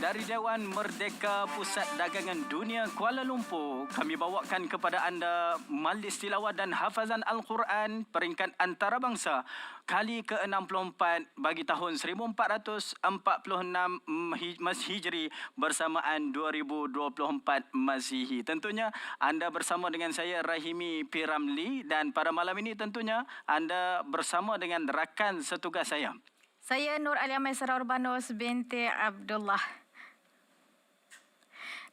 dari Dewan Merdeka Pusat Dagangan Dunia Kuala Lumpur, kami bawakan kepada anda Majlis Tilawah dan Hafazan Al-Quran peringkat antarabangsa kali ke-64 bagi tahun 1446 Hijri bersamaan 2024 Masihi. Tentunya anda bersama dengan saya Rahimi P. Ramli, dan pada malam ini tentunya anda bersama dengan rakan setugas saya. Saya Nur Alia Maisarah Urbanus binti Abdullah.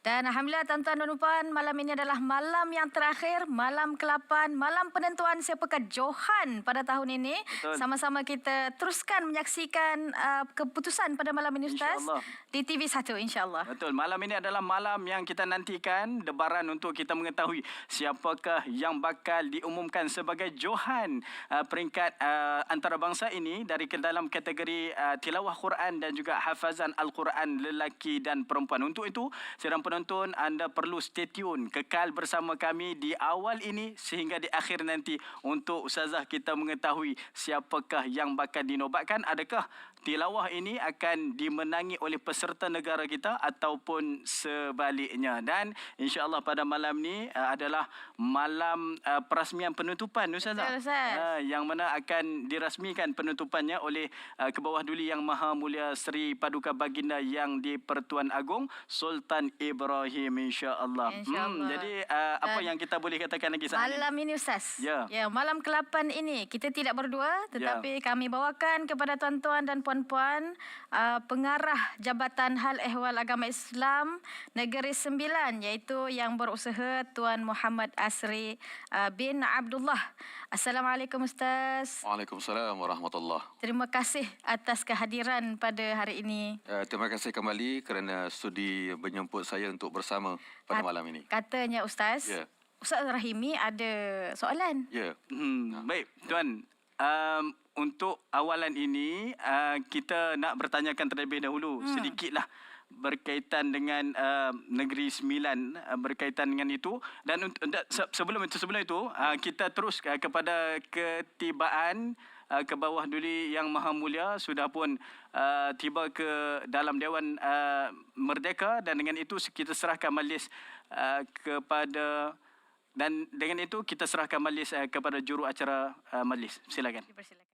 Dan alhamdulillah tuan-tuan dan puan, malam ini adalah malam yang terakhir, malam ke-8, malam penentuan siapakah Johan pada tahun ini. Betul. Sama-sama kita teruskan menyaksikan keputusan pada malam ini, Ustaz. InsyaAllah. Di TV1, insyaAllah. Betul, malam ini adalah malam yang kita nantikan, debaran untuk kita mengetahui siapakah yang bakal diumumkan sebagai Johan peringkat antarabangsa ini dari ke dalam kategori tilawah Quran dan juga hafazan Al-Quran lelaki dan perempuan. Untuk itu, sidang penonton, anda perlu stay tune, kekal bersama kami di awal ini sehingga di akhir nanti untuk Ustazah kita mengetahui siapakah yang bakal dinobatkan. Adakah tilawah ini akan dimenangi oleh peserta negara kita ataupun sebaliknya. Dan insya-Allah pada malam ni adalah malam perasmian penutupan, Ustazah. Betul, Ustaz. Yang mana akan dirasmikan penutupannya oleh Kebawah Duli Yang Maha Mulia Seri Paduka Baginda Yang di-Pertuan Agong Sultan Ibrahim, insya-Allah. InsyaAllah. Jadi apa yang kita boleh katakan lagi saat ini? Malam ini, Ustaz. Ya. Malam ke-8 ini kita tidak berdua, tetapi kami bawakan kepada tuan-tuan dan puan-puan pengarah Jabatan Hal Ehwal Agama Islam Negeri Sembilan, iaitu yang berusaha Tuan Muhammad Asri bin Abdullah. Assalamualaikum, Ustaz. Waalaikumsalam warahmatullahi. Terima kasih atas kehadiran pada hari ini. Terima kasih kembali kerana sudi menjemput saya untuk bersama pada malam ini. Katanya, Ustaz, Ya. Ustaz Rahimi ada soalan. Ya. Baik, Tuan. Untuk awalan ini, kita nak bertanyakan terlebih dahulu sedikitlah berkaitan dengan Negeri Sembilan, berkaitan dengan itu. Dan sebelum itu kita terus kepada ketibaan Kebawah Duli Yang Maha Mulia sudah pun tiba ke dalam Dewan Merdeka, dan dengan itu kita serahkan majlis kepada, dan dengan itu kita serahkan majlis kepada juru acara majlis. Silakan. Dipersilakan.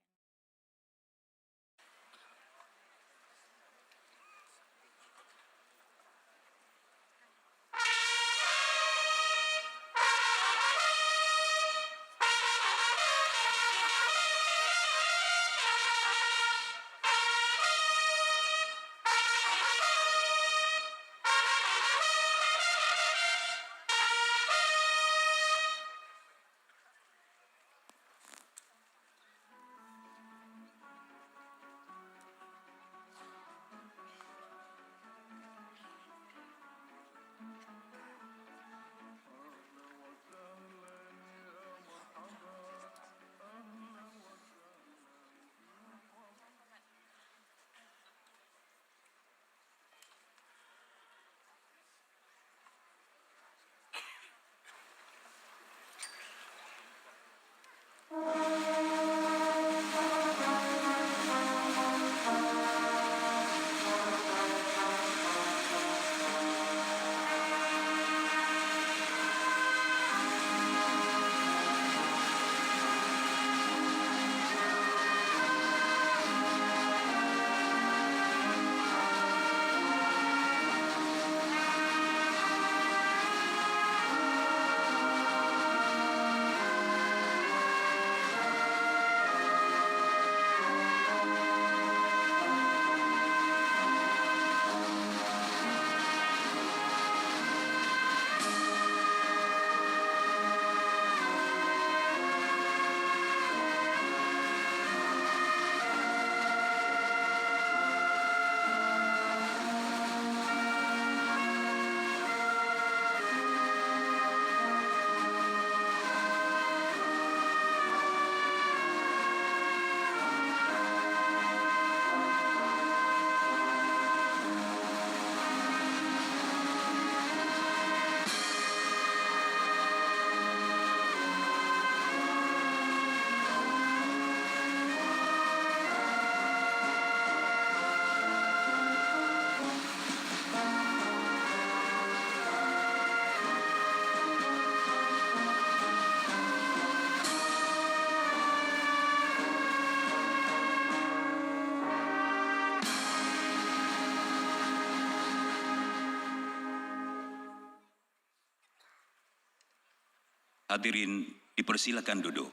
Hadirin dipersilakan duduk.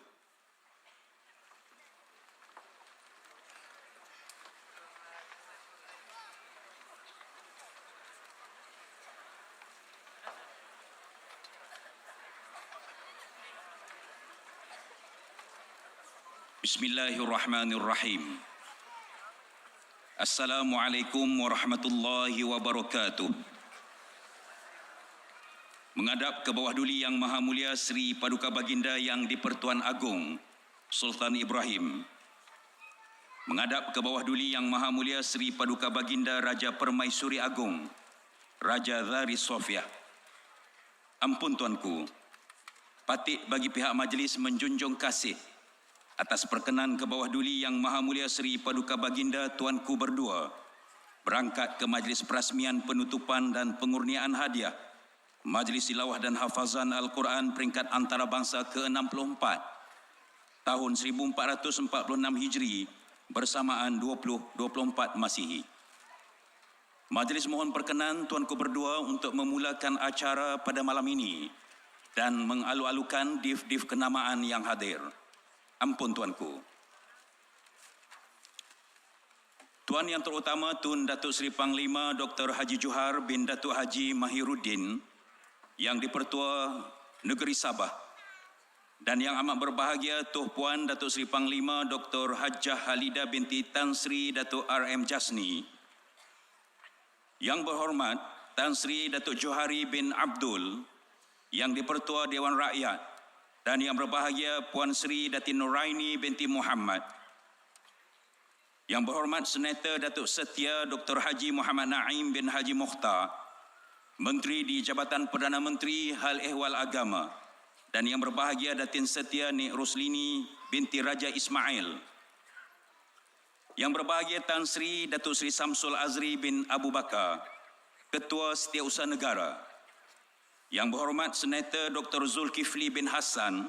Bismillahirrahmanirrahim. Assalamualaikum warahmatullahi wabarakatuh. Menghadap ke bawah duli Yang Maha Mulia Sri Paduka Baginda Yang di-Pertuan Agong Sultan Ibrahim. Menghadap ke bawah duli Yang Maha Mulia Sri Paduka Baginda Raja Permaisuri Agong Raja Zari Sofia. Ampun tuanku, patut bagi pihak majlis menjunjung kasih atas perkenan ke bawah duli Yang Maha Mulia Sri Paduka Baginda Tuanku berdua berangkat ke majlis perasmian penutupan dan pengurniaan hadiah Majlis Tilawah dan Hafazan Al-Quran peringkat antarabangsa ke-64 tahun 1446 Hijri bersamaan 2024 Masihi. Majlis mohon perkenan tuanku berdua untuk memulakan acara pada malam ini dan mengalu-alukan dif-dif kenamaan yang hadir. Ampun tuanku. Tuan yang terutama Tun Datuk Seri Panglima Dr. Haji Johar bin Datuk Haji Mahiruddin yang di-Pertua Negeri Sabah, dan yang amat berbahagia Tuh Puan Datuk Seri Panglima Dr. Hajjah Halida binti Tan Sri Datuk R.M. Jasni, yang berhormat Tan Sri Datuk Johari bin Abdul yang di-Pertua Dewan Rakyat, dan yang berbahagia Puan Sri Datin Nuraini binti Muhammad, yang berhormat Senator Datuk Setia Dr. Haji Muhammad Naim bin Haji Mukhtar, Menteri di Jabatan Perdana Menteri Hal Ehwal Agama, dan yang berbahagia Datin Setia Nik Ruslini binti Raja Ismail, yang berbahagia Tan Sri Datuk Seri Samsul Azri bin Abu Bakar, Ketua Setiausaha Negara, yang berhormat Senator Dr. Zulkifli bin Hassan,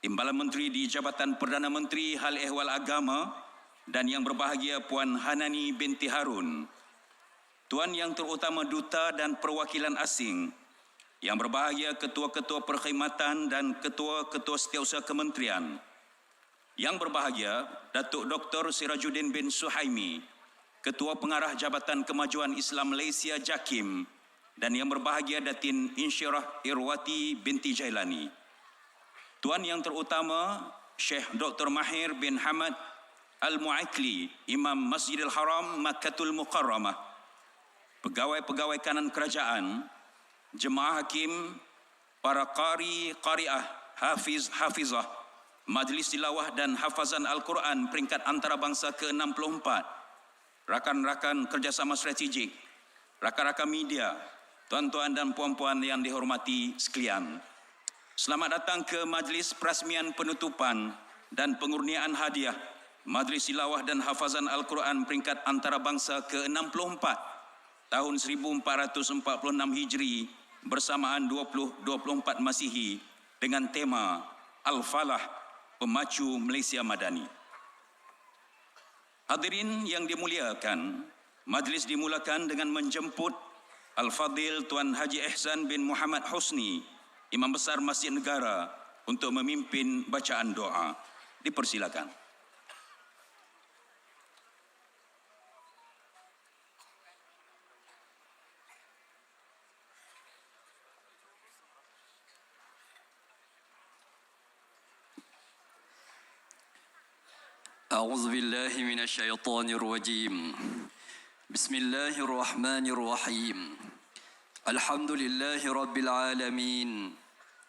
Timbalan Menteri di Jabatan Perdana Menteri Hal Ehwal Agama, dan yang berbahagia Puan Hanani binti Harun, Tuan yang terutama Duta dan Perwakilan Asing, yang berbahagia Ketua-Ketua Perkhidmatan dan Ketua-Ketua Setiausaha Kementerian, yang berbahagia Datuk Dr. Sirajuddin bin Suhaimi, Ketua Pengarah Jabatan Kemajuan Islam Malaysia JAKIM, dan yang berbahagia Datin Insyirah Irwati binti Jailani. Tuan yang terutama Syekh Dr. Mahir bin Hamad Al-Mu'aikli, Imam Masjidil Haram Makkatul Mukarramah, pegawai-pegawai kanan kerajaan, jemaah hakim, para qari, qariah, hafiz, hafizah, Majlis Tilawah dan Hafazan Al-Quran peringkat antarabangsa ke-64, rakan-rakan kerjasama strategik, rakan-rakan media, tuan-tuan dan puan-puan yang dihormati sekalian. Selamat datang ke Majlis Perasmian Penutupan dan Pengurniaan Hadiah Majlis Tilawah dan Hafazan Al-Quran peringkat antarabangsa ke-64 tahun 1446 Hijri bersamaan 2024 Masihi dengan tema Al-Falah, Pemacu Malaysia Madani. Hadirin yang dimuliakan, majlis dimulakan dengan menjemput Al-Fadil Tuan Haji Ehsan bin Muhammad Husni, Imam Besar Masjid Negara, untuk memimpin bacaan doa. Dipersilakan. أعوذ بالله من الشيطان الرجيم بسم الله الرحمن الرحيم الحمد لله رب العالمين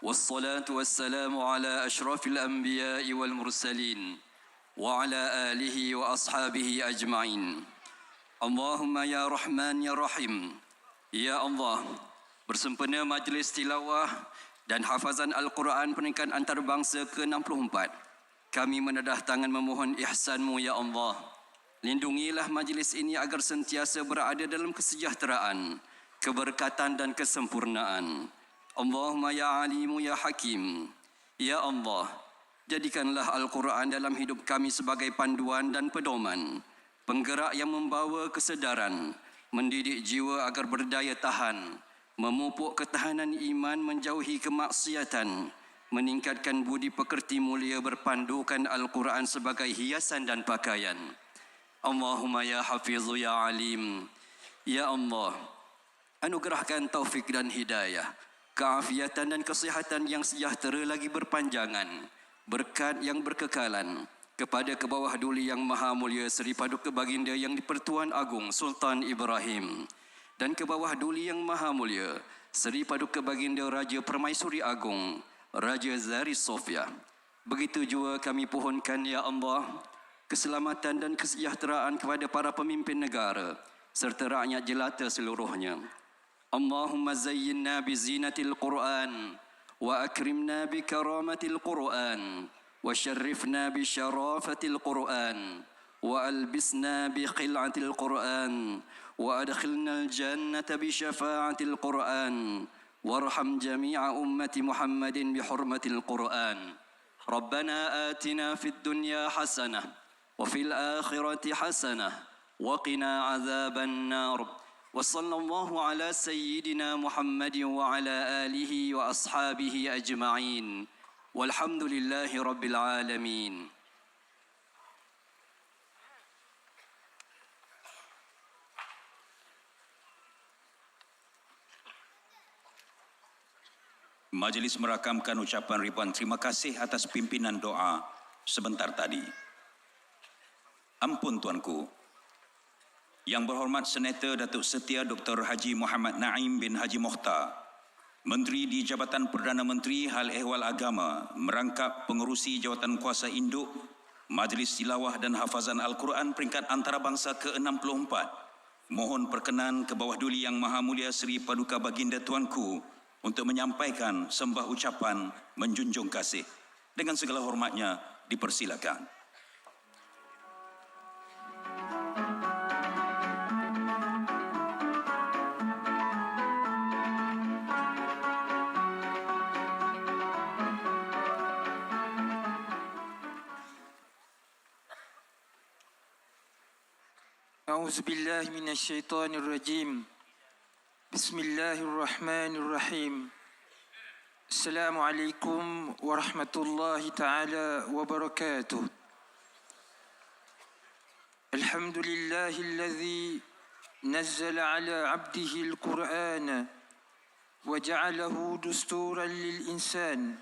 والصلاة والسلام على أشرف الأنبياء والمرسلين وعلى آله وأصحابه أجمعين اللهم يا رحمن يا رحيم يا الله bersempena Majlis Tilawah dan Hafazan Al-Quran peringkat antarabangsa ke-64, kami menedah tangan memohon ihsan-Mu ya Allah. Lindungilah majlis ini agar sentiasa berada dalam kesejahteraan, keberkatan dan kesempurnaan. Allahumma ya alimu ya hakim. Ya Allah, jadikanlah Al-Quran dalam hidup kami sebagai panduan dan pedoman, penggerak yang membawa kesedaran, mendidik jiwa agar berdaya tahan, memupuk ketahanan iman menjauhi kemaksiatan, meningkatkan budi pekerti mulia berpandukan Al-Quran sebagai hiasan dan pakaian. Allahumma ya hafizu ya alim. Ya Allah, anugerahkan taufik dan hidayah, keafiatan dan kesihatan yang sejahtera lagi berpanjangan, berkat yang berkekalan kepada ke bawah duli yang maha mulia Seri Paduka Baginda Yang di-Pertuan Agong Sultan Ibrahim dan ke bawah duli yang maha mulia Seri Paduka Baginda Raja Permaisuri Agong Raja Zari Sofia. Begitu juga kami pohonkan ya Allah keselamatan dan kesejahteraan kepada para pemimpin negara serta rakyat jelata seluruhnya. Allahumma zayyinna bi zinatil Quran wa akrimna bi karamatil Quran wa syarrifna bi syarafatil Quran wa albisna bi khil'atil Quran wa adkhilna al-jannata bi syafa'atil Quran warham jami'a ummati Muhammadin bi hurmatil Quran. Rabbana atina fid dunya hasanah wa fil akhirati hasanah wa qina azaban nar. Wa sallallahu ala sayyidina Muhammadin wa ala alihi wa ashabihi ajma'in. Walhamdulillahi rabbil alamin. Majlis merakamkan ucapan ribuan terima kasih atas pimpinan doa sebentar tadi. Ampun Tuanku. Yang berhormat Senator Datuk Setia Dr. Haji Muhammad Naim bin Haji Mokhtar, Menteri di Jabatan Perdana Menteri Hal Ehwal Agama, merangkap pengerusi Jawatan Kuasa Induk, Majlis Tilawah dan Hafazan Al-Quran peringkat antarabangsa ke-64. Mohon perkenan ke bawah duli Yang Maha Mulia Seri Paduka Baginda Tuanku untuk menyampaikan sembah ucapan menjunjung kasih. Dengan segala hormatnya, dipersilakan. أعوذ بالله من الشيطان الرجيم بسم الله الرحمن الرحيم السلام عليكم ورحمة الله تعالى وبركاته الحمد لله الذي نزل على عبده القرآن وجعله دستورا للإنسان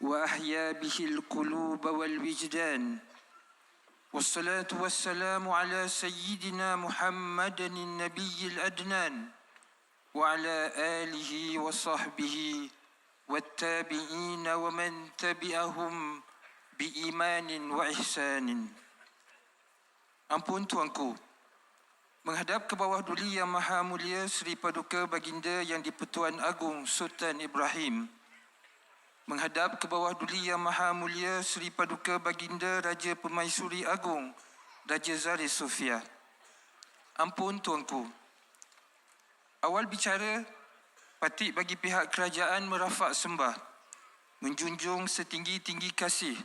وأحيا به القلوب والوجدان والصلاة والسلام على سيدنا محمد النبي الأدنان وعلى آله وصحبه والتابعين ومن تبعهم بإيمان وإحسان. Ampun Tuanku, menghadap ke bawah duli Yang Maha Mulia Seri Paduka Baginda Yang di-Pertuan Agong Sultan Ibrahim, menghadap ke bawah duli Yang Maha Mulia Seri Paduka Baginda Raja Permaisuri Agong Raja Zari Sofia. Ampun Tuanku, awal bicara, patut bagi pihak kerajaan merafak sembah, menjunjung setinggi-tinggi kasih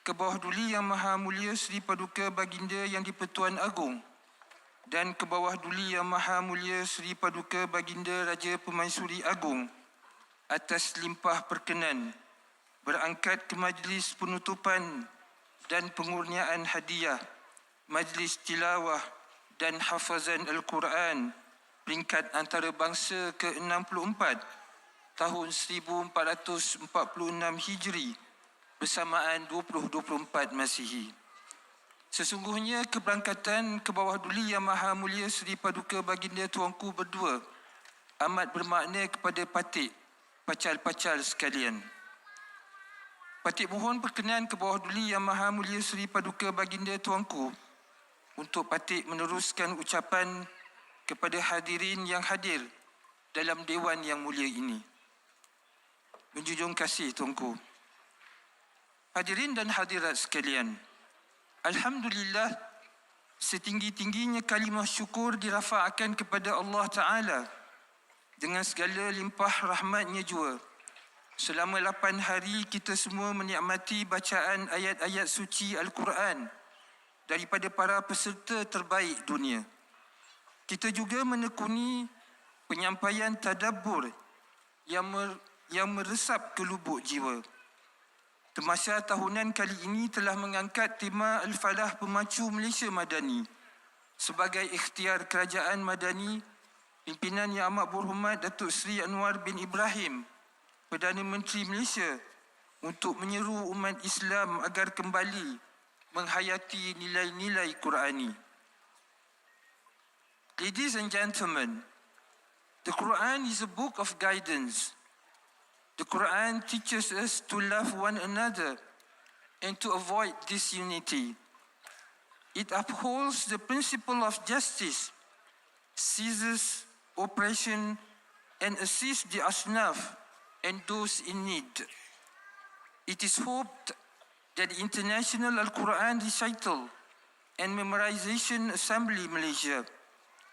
ke bawah duli Yang Maha Mulia Seri Paduka Baginda Yang di-Pertuan Agong dan ke bawah duli Yang Maha Mulia Seri Paduka Baginda Raja Permaisuri Agong atas limpah perkenan berangkat ke majlis penutupan dan pengurniaan hadiah Majlis Tilawah dan Hafazan Al-Quran peringkat antarabangsa ke-64 tahun 1446 Hijri bersamaan 2024 Masihi. Sesungguhnya keberangkatan ke bawah duli Yang Maha Mulia Seri Paduka Baginda Tuanku berdua amat bermakna kepada Patik pacal-pacal sekalian. Patik mohon perkenan ke bawah duli Yang Maha Mulia Seri Paduka Baginda Tuanku untuk Patik meneruskan ucapan kepada hadirin yang hadir dalam Dewan yang mulia ini. Menjunjung kasih Tuanku. Hadirin dan hadirat sekalian, Alhamdulillah, setinggi-tingginya kalimah syukur dirafakkan kepada Allah Ta'ala dengan segala limpah rahmatnya jua. Selama 8 hari kita semua menikmati bacaan ayat-ayat suci Al-Quran daripada para peserta terbaik dunia. Kita juga menekuni penyampaian tadabbur yang yang meresap ke lubuk jiwa. Temasya tahunan kali ini telah mengangkat tema Al-Falah Pemacu Malaysia Madani sebagai ikhtiar Kerajaan Madani pimpinan Yang Amat Berhormat Datuk Seri Anwar bin Ibrahim, Perdana Menteri Malaysia, untuk menyeru umat Islam agar kembali menghayati nilai-nilai Qurani. Ladies and gentlemen, the Quran is a book of guidance. The Quran teaches us to love one another and to avoid disunity. It upholds the principle of justice, ceases oppression, and assists the asnaf and those in need. It is hoped that the International Al-Quran Recital and Memorization Assembly Malaysia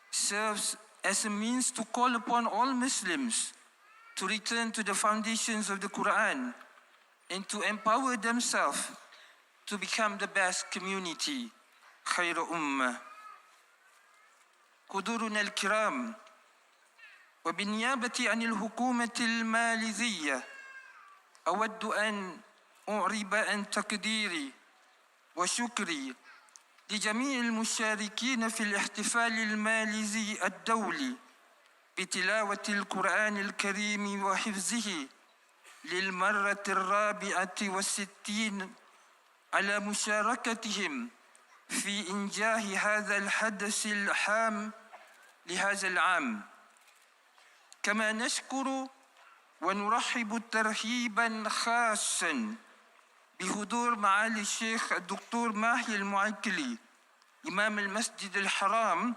serves as a means to call upon all Muslims to return to the foundations of the Quran and to empower themselves to become the best community, khair ummah. Quduruna al-kiram, wa binniyabati anil hukumatil maliziyah, awaddu an u'riba an takdiri wa syukri لجميع المشاركين في الاحتفال الماليزي الدولي بتلاوة القرآن الكريم وحفظه للمرة 64 على مشاركتهم في إنجاح هذا الحدث الهام لهذا العام. كما نشكر ونرحب ترحيبا خاصا بحضور معالي الشيخ الدكتور ماهي المعيكلي إمام المسجد الحرام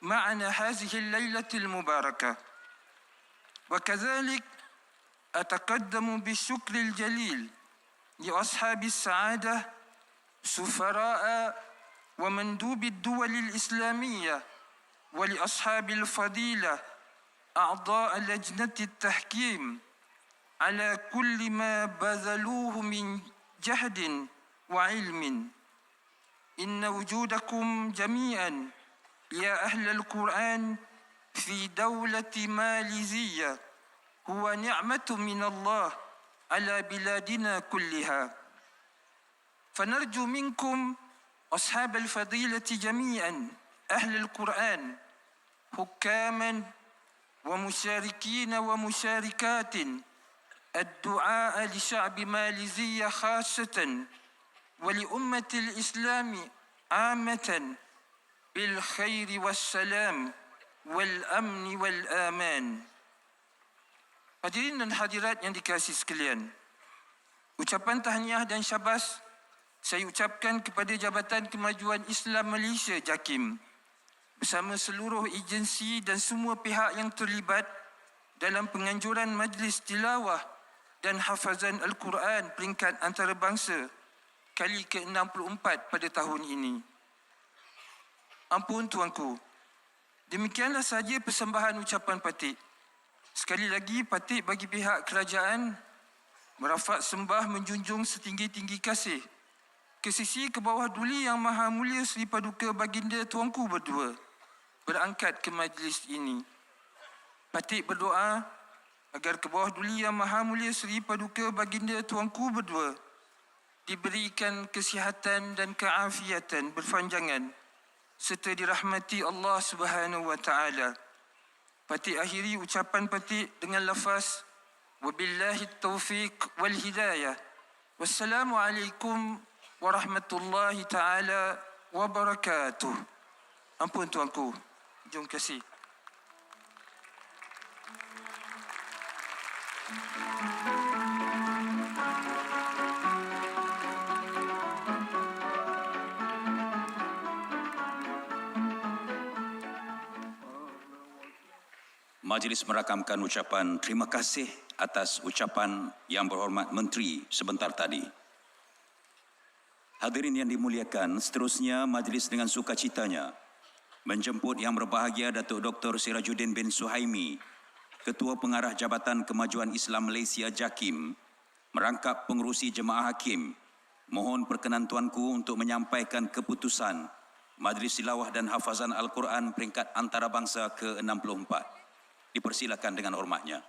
معنا هذه الليلة المباركة. وكذلك أتقدم بالشكر الجليل لأصحاب السعادة سفراء ومندوب الدول الإسلامية ولأصحاب الفضيلة أعضاء لجنة التحكيم على كل ما بذلوه من جهد وعلم. إن وجودكم جميعا يا أهل القرآن في دولة ماليزية هو نعمة من الله على بلادنا كلها. فنرجو منكم أصحاب الفضيلة جميعا أهل القرآن حكاما ومشاركين ومشاركات الدعاء لشعب ماليزيا خاصة ولأمة الإسلام عامة بالخير والسلام والأمن والآمان. Hadirin dan hadirat yang dikasihi sekalian, ucapan tahniah dan syabas saya ucapkan kepada Jabatan Kemajuan Islam Malaysia JAKIM bersama seluruh agensi dan semua pihak yang terlibat dalam penganjuran Majlis Tilawah dan Hafazan Al-Quran peringkat antarabangsa kali ke-64 pada tahun ini. Ampun tuanku, demikianlah saja persembahan ucapan patik. Sekali lagi patik bagi pihak kerajaan merafak sembah menjunjung setinggi-tinggi kasih ke sisi ke bawah duli Yang Maha Mulia Seri Paduka Baginda Tuanku berdua berangkat ke majlis ini. Patik berdoa agar ke bawah duli Yang Maha Mulia Seri Paduka Baginda Tuanku berdua diberikan kesihatan dan keafiatan berpanjangan serta dirahmati Allah Subhanahu wa taala. Patik akhiri ucapan patik dengan lafaz wabillahi taufiq wal hidayah. Wassalamualaikum warahmatullahi taala wabarakatuh. Ampun tuanku. Terima kasih. Majlis merakamkan ucapan terima kasih atas ucapan Yang Berhormat Menteri sebentar tadi. Hadirin yang dimuliakan, seterusnya majlis dengan sukacitanya menjemput Yang Berbahagia Datuk Dr. Sirajuddin bin Suhaimi, Ketua Pengarah Jabatan Kemajuan Islam Malaysia JAKIM, merangkap pengerusi jemaah hakim. Mohon perkenan tuanku untuk menyampaikan keputusan Majlis Tilawah dan Hafazan Al-Quran peringkat antarabangsa ke-64. Dipersilakan dengan hormatnya.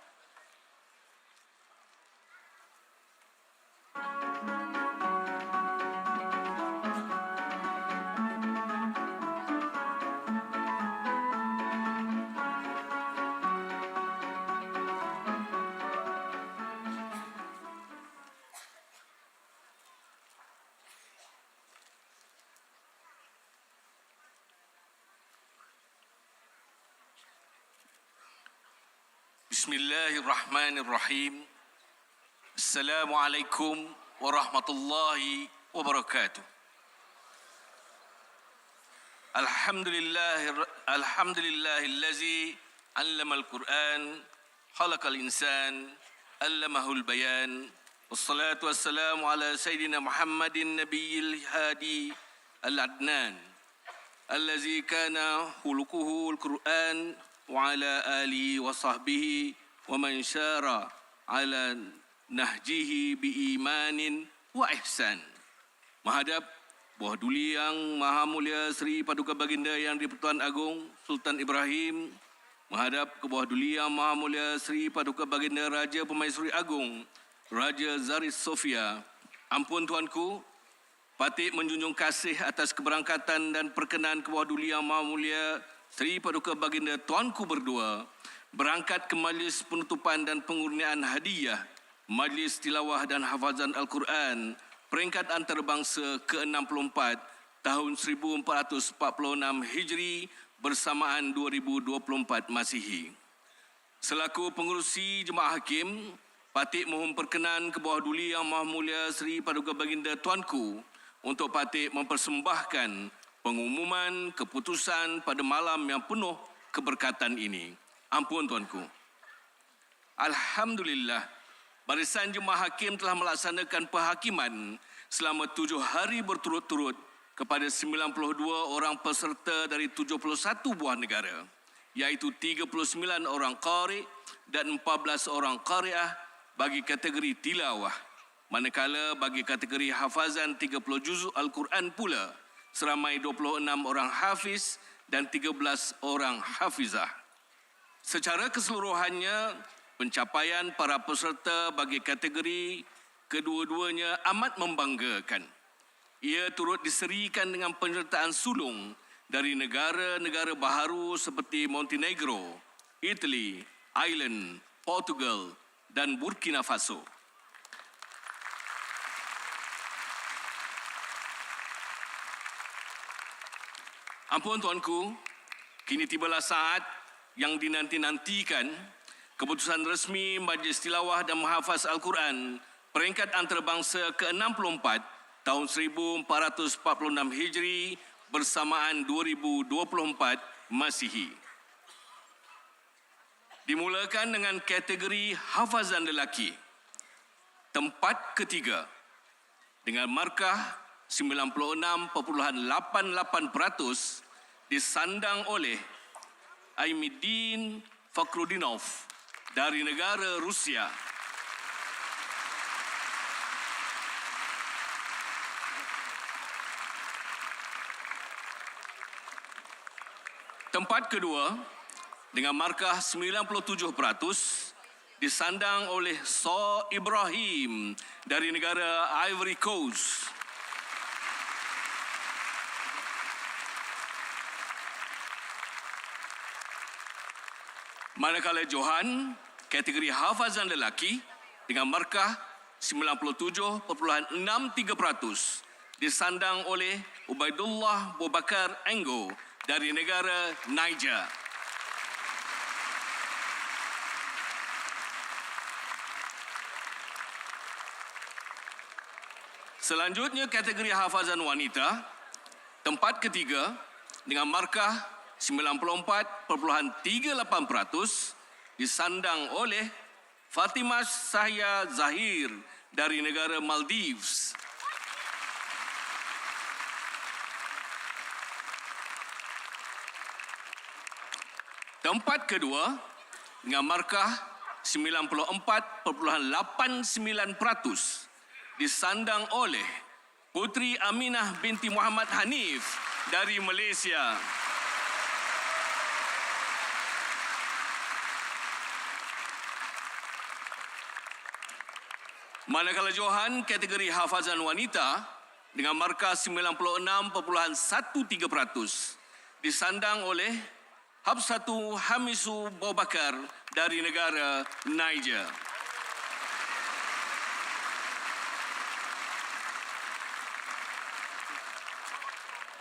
Bismillahirrahmanirrahim. Assalamualaikum warahmatullahi wabarakatuh. Alhamdulillahillazi 'allamal Qur'an, khalaqal insan, 'allamahul bayan. Wassalatu wassalamu ala sayyidina Muhammadin nabiyil hadi al-adnan. Allazi kana khuluquhu al-Qur'an wa ala alihi wa sahbihi wa man syara ala nahjihi bi imanin wa ihsan. Menghadap Buah Duli Yang Maha Mulia Sri Paduka Baginda Yang di-Pertuan Agong Sultan Ibrahim, menghadap ke Buah Duli Yang Maha Mulia Sri Paduka Baginda Raja Pemaisuri Agong Raja Zaris Sofia. Ampun Tuanku, patut menjunjung kasih atas keberangkatan dan perkenan ke Buah Duli Yang Maha Mulia Sri Paduka Baginda Tuanku berdua berangkat ke majlis penutupan dan pengurniaan hadiah Majlis Tilawah dan Hafazan Al-Quran peringkat antarabangsa ke-64 tahun 1446 Hijri bersamaan 2024 Masihi. Selaku pengurusi Jemaah Hakim, patut mohon perkenan ke Buah Duli Yang Maha Mulia Sri Paduka Baginda Tuanku untuk patut mempersembahkan pengumuman keputusan pada malam yang penuh keberkatan ini. Ampun Tuanku. Alhamdulillah, Barisan Jemaah Hakim telah melaksanakan penghakiman selama 7 hari berturut-turut kepada 92 orang peserta dari 71 buah negara, iaitu 39 orang qari dan 14 orang qariah bagi kategori tilawah, manakala bagi kategori hafazan 30 juzuk Al-Quran pula seramai 26 orang hafiz dan 13 orang hafizah. Secara keseluruhannya, pencapaian para peserta bagi kategori kedua-duanya amat membanggakan. Ia turut diserikan dengan penyertaan sulung dari negara-negara baharu seperti Montenegro, Italy, Ireland, Portugal dan Burkina Faso. Ampun Tuanku, kini tibalah saat yang dinanti-nantikan, keputusan resmi Majlis Tilawah dan Menghafaz Al-Quran peringkat antarabangsa ke-64 tahun 1446 Hijri bersamaan 2024 Masihi. Dimulakan dengan kategori hafazan lelaki. Tempat ketiga dengan markah 96.88% disandang oleh Aimidin Fakrudinov dari negara Rusia. Tempat kedua dengan markah 97% disandang oleh So Ibrahim dari negara Ivory Coast. Manakala Johan, kategori hafazan lelaki dengan markah 97.63% disandang oleh Ubaidullah Bobakar Enggo dari negara Niger. Selanjutnya kategori hafazan wanita, tempat ketiga dengan markah 94.38% disandang oleh Fatimah Sahya Zahir dari negara Maldives. Tempat kedua dengan markah 94.89% disandang oleh Putri Aminah binti Muhammad Hanif dari Malaysia. Manakala Johan, kategori hafazan wanita dengan markah 96.13% disandang oleh Habsatu Hamisu Bobakar dari negara Niger.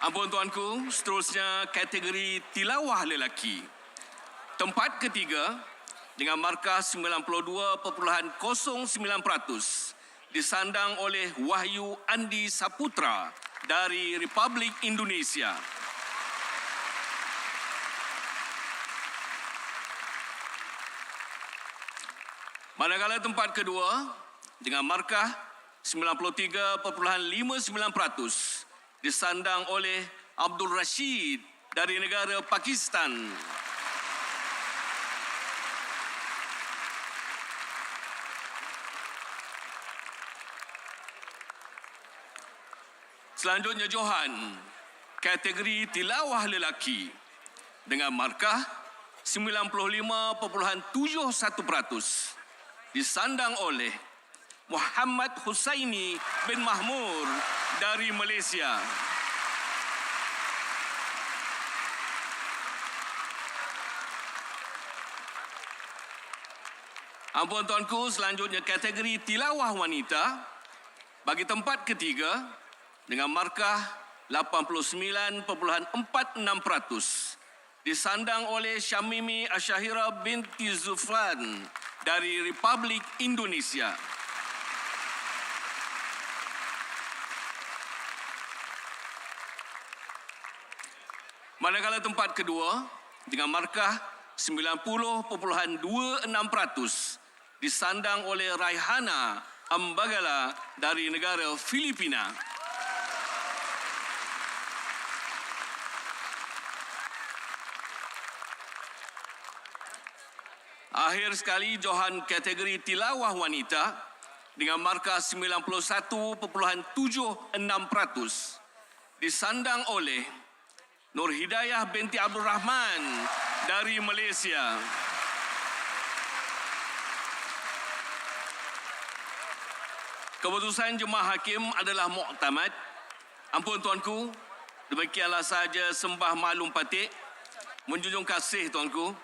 Ampun Tuanku, seterusnya kategori tilawah lelaki. Tempat ketiga dengan markah 92.09%, disandang oleh Wahyu Andi Saputra dari Republik Indonesia. Manakala tempat kedua dengan markah 93.59% disandang oleh Abdul Rashid dari negara Pakistan. Selanjutnya Johan, kategori tilawah lelaki dengan markah 95.71% disandang oleh Muhammad Husaini bin Mahmur dari Malaysia. Ampun tuanku, selanjutnya kategori tilawah wanita bagi tempat ketiga dengan markah 89.46% disandang oleh Syamimi Asyahira binti Zufran dari Republik Indonesia. Manakala tempat kedua dengan markah 90.26% disandang oleh Raihana Ambagala dari negara Filipina. Akhir sekali Johan kategori tilawah wanita dengan markah 91.76% disandang oleh Nur Hidayah binti Abdul Rahman dari Malaysia. Keputusan Jemaah Hakim adalah muktamad. Ampun tuanku, demikianlah sahaja sembah maklum patik. Menjunjung kasih tuanku.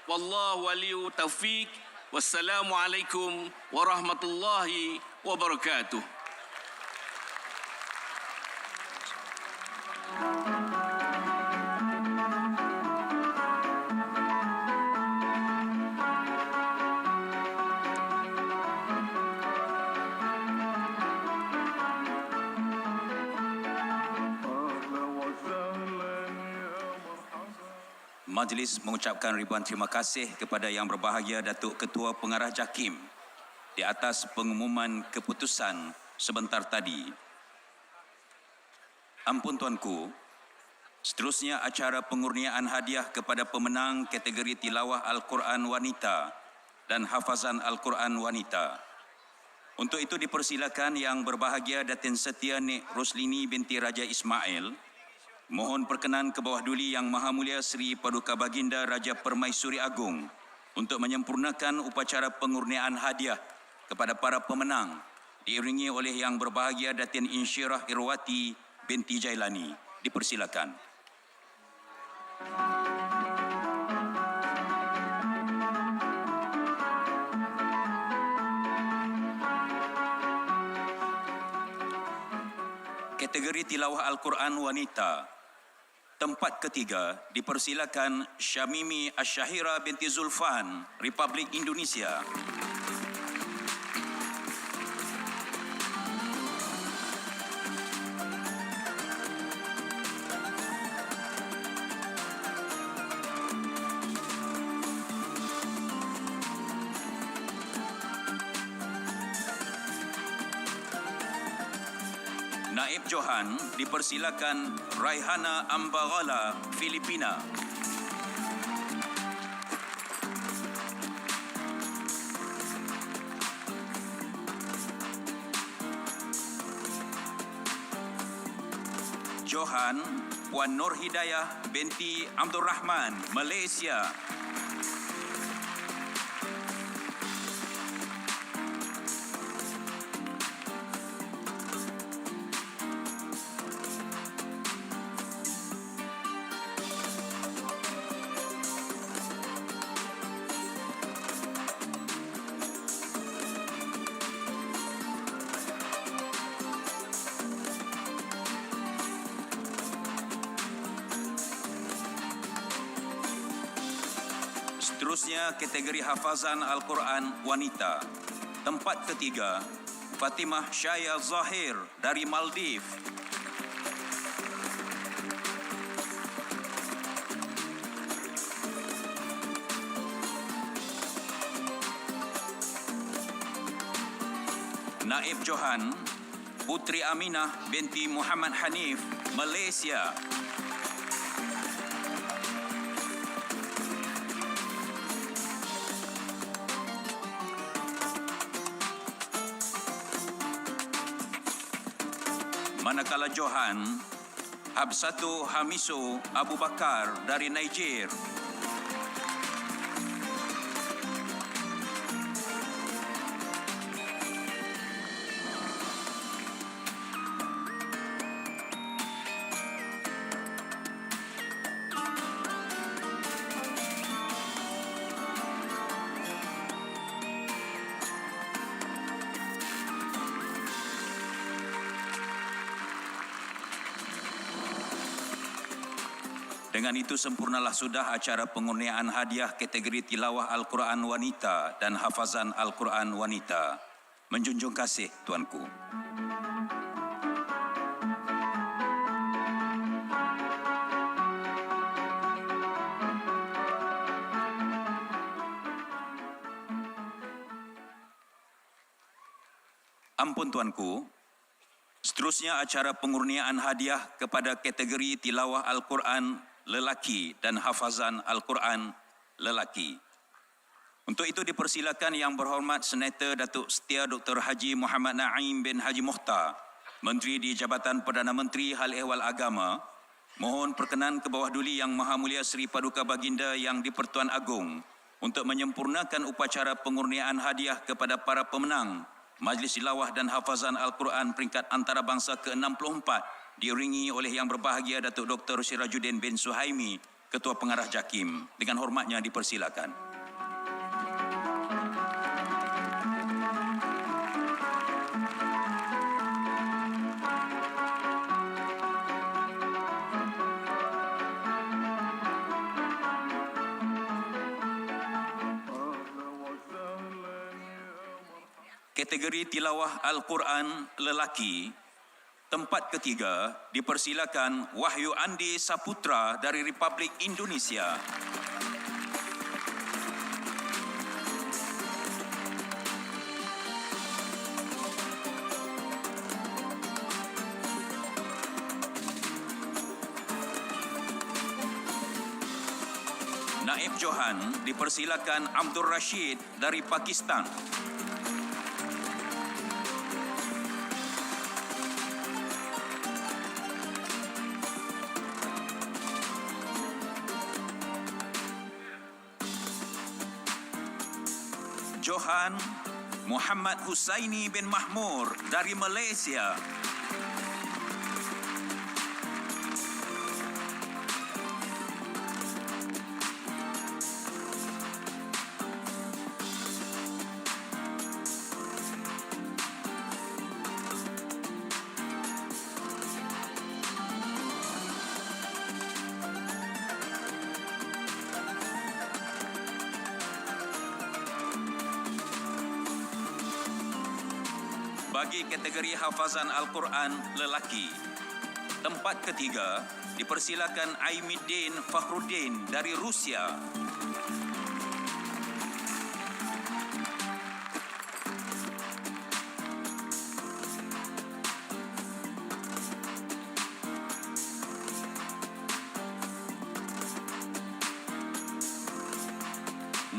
Wallahu waliyu taufiq. Wassalamualaikum warahmatullahi wabarakatuh. Majlis mengucapkan ribuan terima kasih kepada Yang Berbahagia Datuk Ketua Pengarah JAKIM di atas pengumuman keputusan sebentar tadi. Ampun tuanku, seterusnya acara pengurniaan hadiah kepada pemenang kategori tilawah Al-Quran Wanita dan hafazan Al-Quran Wanita. Untuk itu dipersilakan Yang Berbahagia Datin Setia Nik Roslini binti Raja Ismail mohon perkenan ke bawah duli Yang Maha Mulia Seri Paduka Baginda Raja Permaisuri Agong untuk menyempurnakan upacara pengurniaan hadiah kepada para pemenang diiringi oleh Yang Berbahagia Datin Insyirah Irwati binti Jailani. Dipersilakan. Kategori tilawah Al-Quran Wanita. Tempat ketiga dipersilakan Syamimi Asyahira binti Zulfan, Republik Indonesia. Naib Johan dipersilakan Raihana Ambagala, Filipina. Johan Puan Nur Hidayah binti Abdul Rahman, Malaysia. Seterusnya, kategori hafazan Al-Quran wanita. Tempat ketiga, Fatimah Syaya Zahir dari Maldives. Naib Johan, Putri Aminah binti Muhammad Hanif, Malaysia. Manakala Johan, Habsatu Hamiso Abu Bakar dari Niger. Dengan itu sempurnalah sudah acara pengurniaan hadiah kategori tilawah Al-Quran wanita dan hafazan Al-Quran wanita. Menjunjung kasih Tuanku. Ampun Tuanku. Seterusnya acara pengurniaan hadiah kepada kategori tilawah Al-Quran lelaki dan hafazan Al-Quran lelaki. Untuk itu dipersilakan Yang Berhormat Senator Datuk Setia Dr. Haji Muhammad Naim bin Haji Mukhtar, Menteri di Jabatan Perdana Menteri Hal Ehwal Agama, mohon perkenan ke bawah duli Yang Maha Mulia Seri Paduka Baginda Yang di-Pertuan Agong untuk menyempurnakan upacara pengurniaan hadiah kepada para pemenang Majlis Tilawah dan Hafazan Al-Quran peringkat antarabangsa ke-64 diiringi oleh Yang Berbahagia Datuk Dr. Sirajuddin bin Suhaimi, Ketua Pengarah JAKIM. Dengan hormatnya dipersilakan. Kategori tilawah Al-Quran lelaki, tempat ketiga dipersilakan Wahyu Andi Saputra dari Republik Indonesia. Naib Johan dipersilakan Abdul Rashid dari Pakistan. Johan Muhammad Husaini bin Mahmur dari Malaysia. Bagi kategori hafazan Al-Quran lelaki, tempat ketiga dipersilakan Aimiddin Fakhruddin dari Rusia.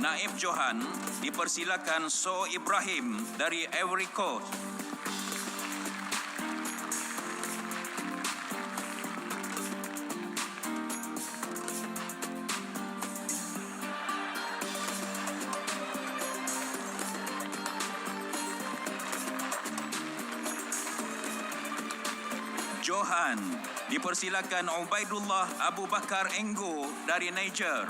Naib Johan dipersilakan So Ibrahim dari Ivory Coast. Johan dipersilakan Ubaidullah Abu Bakar Enggo dari Niger.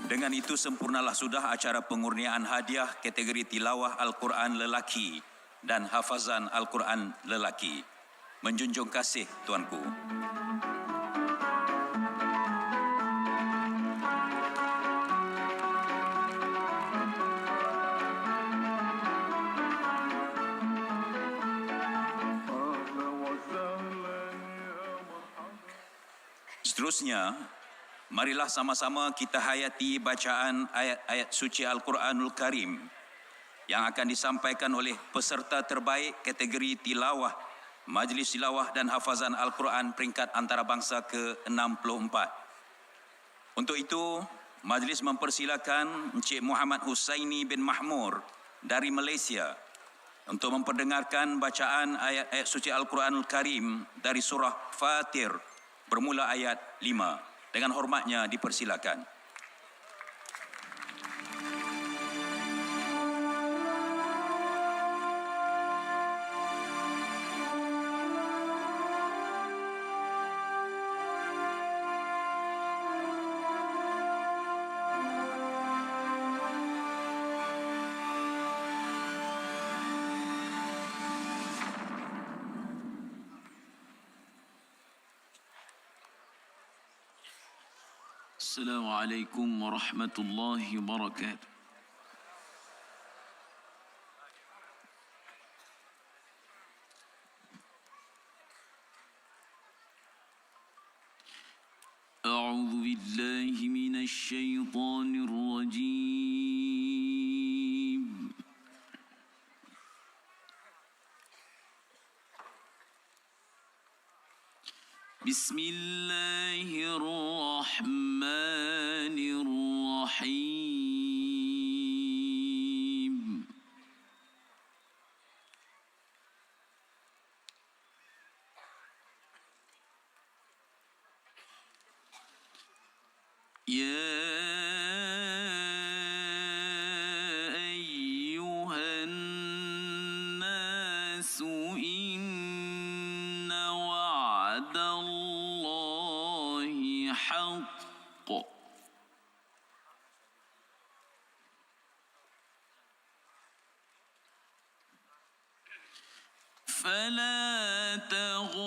Dengan itu sempurnalah sudah acara pengurniaan hadiah kategori tilawah Al-Quran lelaki dan hafazan Al-Quran lelaki. Menjunjung kasih Tuanku. Seterusnya, marilah sama-sama kita hayati bacaan ayat-ayat suci Al-Quranul Karim yang akan disampaikan oleh peserta terbaik kategori tilawah, Majlis Tilawah dan Hafazan Al-Quran peringkat antarabangsa ke-64. Untuk itu, majlis mempersilakan Encik Muhammad Husaini bin Mahmur dari Malaysia untuk memperdengarkan bacaan ayat-ayat suci Al-Quranul Karim dari surah Fatir bermula ayat 5. Dengan hormatnya dipersilakan. Assalamualaikum warahmatullahi wabarakatuh. A'udzu billahi minasy syaithanir rajim. Bismillahirrahmanirrahim. Ya ayyuhan nasu inna wa'dallahi haqq. فلا تغرنكم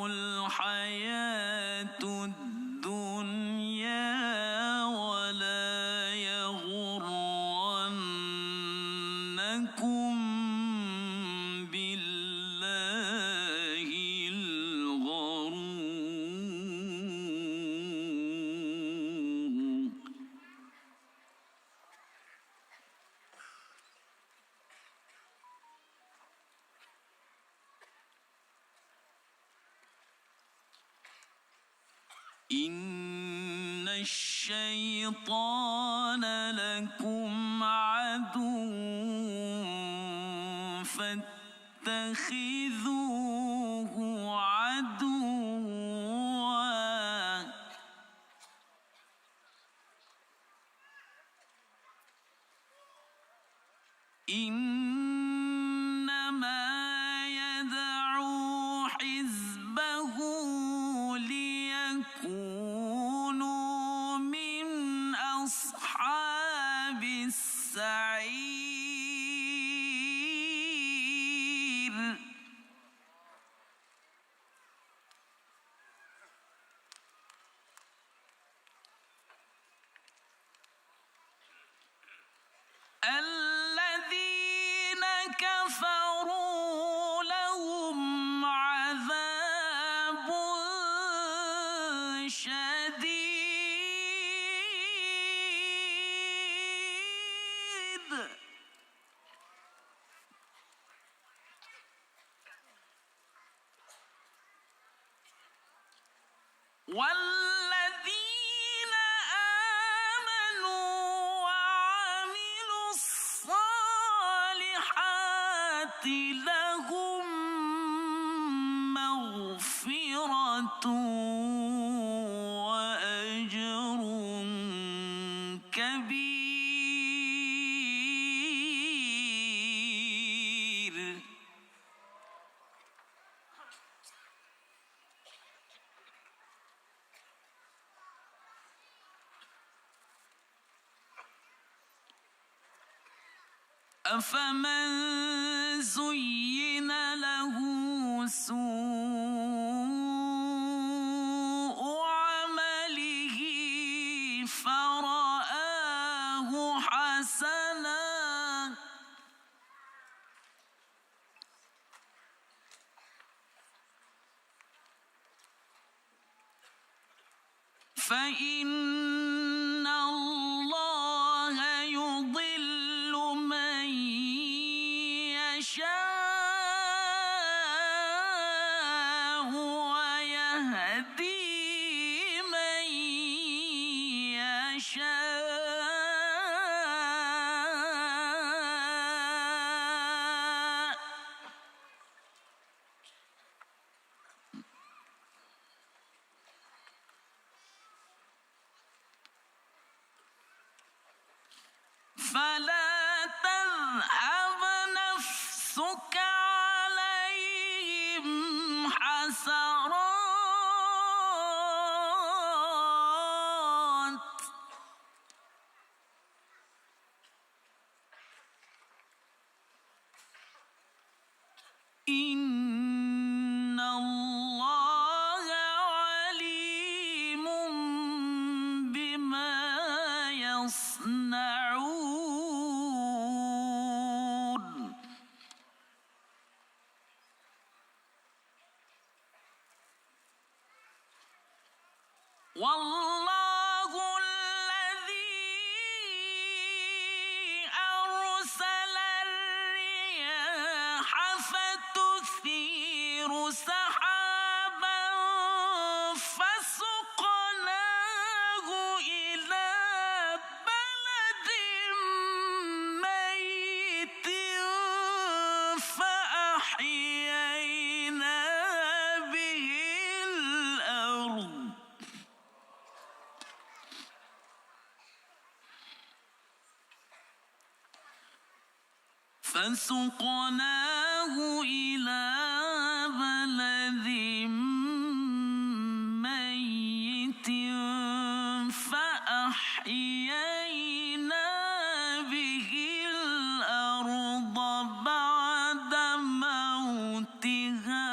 الحياة الدنيا ولا يغرنكم بالله الغرور. إن الشيطان لكم عدو فاتخذوه عدوا. إنما يدعو حزبه ليكونوا من أصحاب السعير. الذين كفروا لهم عذاب شديد والذين آمنوا وعملوا الصالحات لهم مغفرة وأجر كبير. أفمن زين له سوء عمله فرآه حسنا فإن الله يضل من يشاء ويهدي من يشاء فلا تذهب نفسك عليهم حسرات إن الله عليم بما يصنعون والله الذي أرسل الرياح فتثير سحابا فسقناه إلى بلد ميت فأحيينا به الأرض فسقناه إلى بلد ميت فأحيينا به الأرض بعد موتها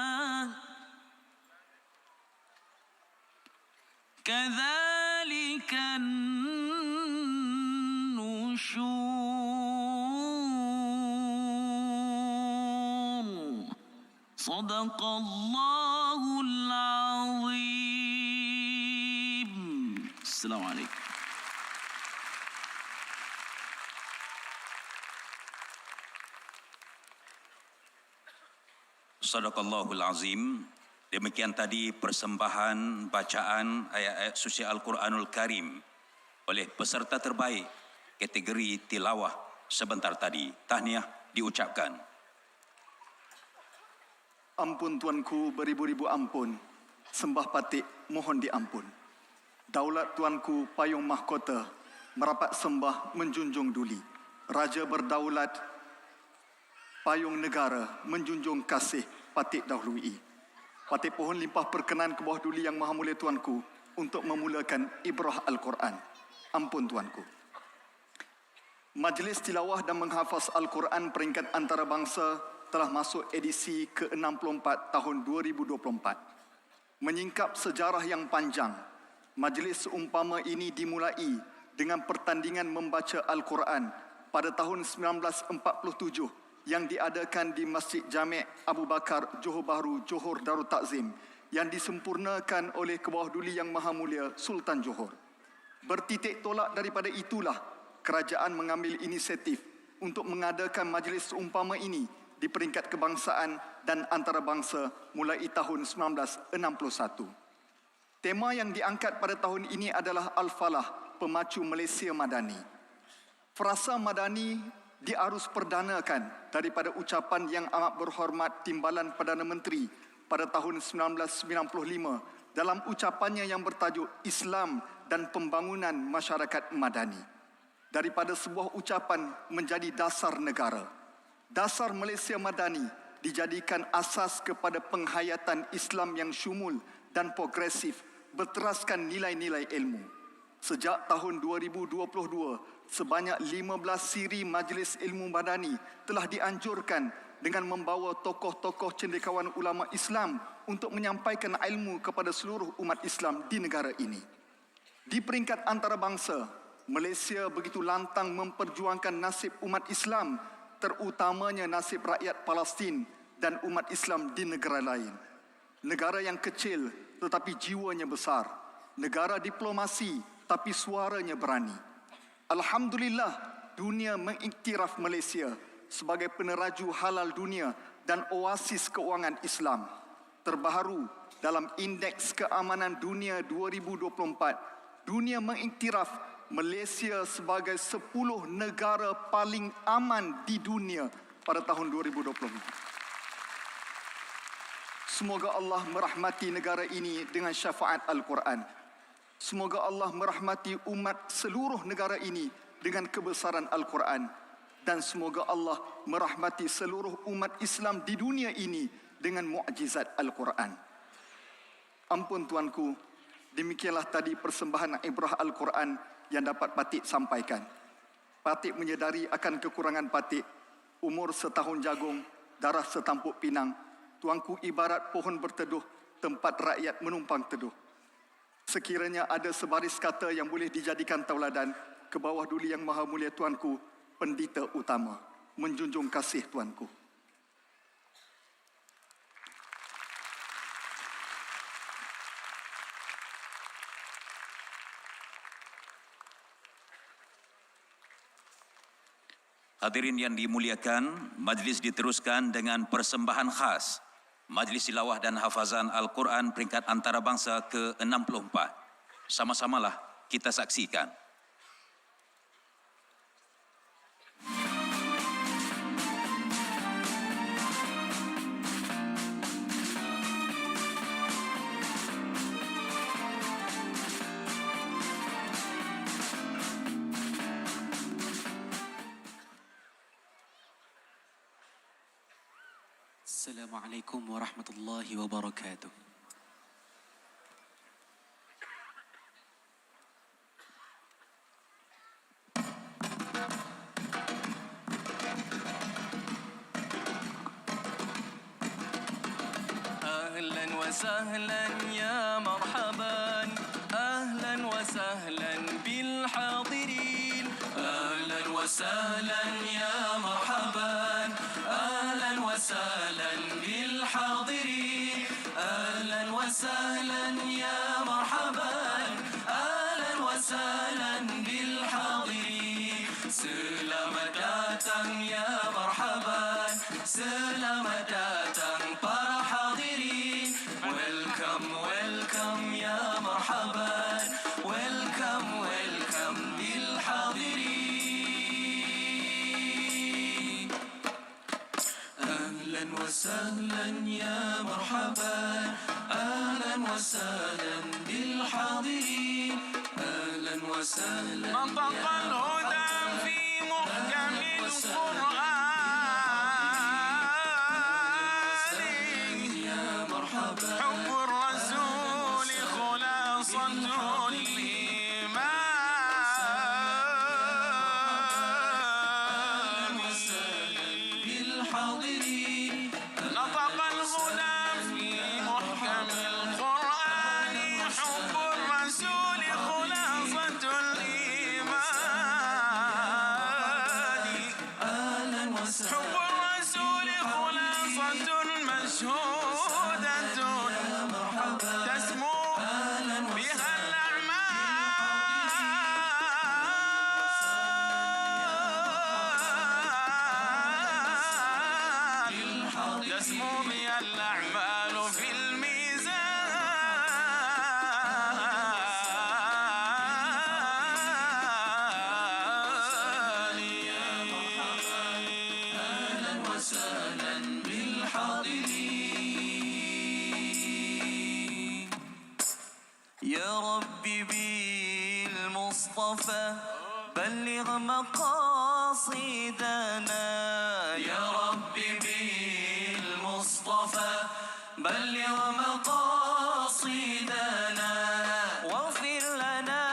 كذلك النشور صدق الله العظيم السلام عليكم Sadaqallahul Azim. Demikian tadi persembahan bacaan ayat-ayat suci Al-Quranul Karim oleh peserta terbaik kategori tilawah sebentar tadi. Tahniah diucapkan. Ampun Tuanku beribu-ribu ampun, sembah patik mohon diampun. Daulat Tuanku payung mahkota, merapat sembah menjunjung duli. Raja berdaulat, payung negara menjunjung kasih patik dahului. Patik pohon limpah perkenan ke bawah duli yang maha mulia Tuanku untuk memulakan ibrah Al-Quran. Ampun Tuanku. Majlis tilawah dan menghafaz Al-Quran peringkat antarabangsa telah masuk edisi ke-64 tahun 2024. Menyingkap sejarah yang panjang, majlis seumpama ini dimulai dengan pertandingan membaca Al-Quran pada tahun 1947 yang diadakan di Masjid Jami' Abu Bakar, Johor Bahru, Johor Darul Takzim yang disempurnakan oleh Kebawah Duli Yang Maha Mulia Sultan Johor. Bertitik tolak daripada itulah kerajaan mengambil inisiatif untuk mengadakan majlis seumpama ini di peringkat kebangsaan dan antarabangsa mulai tahun 1961. Tema yang diangkat pada tahun ini adalah Al-Falah, Pemacu Malaysia Madani. Frasa Madani diarus perdanakan daripada ucapan yang amat berhormat Timbalan Perdana Menteri pada tahun 1995 dalam ucapannya yang bertajuk Islam dan Pembangunan Masyarakat Madani. Daripada sebuah ucapan menjadi dasar negara. Dasar Malaysia Madani dijadikan asas kepada penghayatan Islam yang syumul dan progresif berteraskan nilai-nilai ilmu. Sejak tahun 2022, sebanyak 15 siri Majlis Ilmu Madani telah dianjurkan dengan membawa tokoh-tokoh cendekiawan ulama Islam untuk menyampaikan ilmu kepada seluruh umat Islam di negara ini. Di peringkat antarabangsa, Malaysia begitu lantang memperjuangkan nasib umat Islam, terutamanya nasib rakyat Palestin dan umat Islam di negara lain. Negara yang kecil tetapi jiwanya besar. Negara diplomasi tapi suaranya berani. Alhamdulillah, dunia mengiktiraf Malaysia sebagai peneraju halal dunia dan oasis keuangan Islam. Terbaru dalam Indeks Keamanan Dunia 2024, dunia mengiktiraf Malaysia sebagai 10 negara paling aman di dunia pada tahun 2024. Semoga Allah merahmati negara ini dengan syafaat Al-Quran. Semoga Allah merahmati umat seluruh negara ini dengan kebesaran Al-Quran. Dan semoga Allah merahmati seluruh umat Islam di dunia ini dengan mukjizat Al-Quran. Ampun tuanku, demikianlah tadi persembahan ibrah Al-Quran yang dapat Patik sampaikan. Patik menyedari akan kekurangan Patik, umur setahun jagung, darah setampuk pinang. Tuanku ibarat pohon berteduh, tempat rakyat menumpang teduh. Sekiranya ada sebaris kata yang boleh dijadikan tauladan, ke bawah duli yang maha mulia tuanku, pendeta utama, menjunjung kasih tuanku. Hadirin yang dimuliakan, majlis diteruskan dengan persembahan khas Majlis Tilawah dan Hafazan Al-Quran peringkat antarabangsa ke-64. Sama-samalah kita saksikan. Assalamualaikum warahmatullahi wabarakatuh. Ahlan wa sahlan ya marhaban, ahlan wa sahlan bil hadirin, ahlan wa sahlan ya marhaban, ahlan wa sahlan bil hadirin, ahlan wa sahlan ya marhaban, ahlan wa sahlan bil hadirin. Selamat datang ya marhaban, selamat datang para hadirin. Welcome, welcome ya marhaban, welcome, welcome bil hadirin. Ahlan wa sahlan ya marhaban, ahlan wa sahlan bil hadirin, ahlan wa sahlan ya marhaban. بلغ مقاصدنا يا ربي بالمصطفى بلغ مقاصدنا واغفر لنا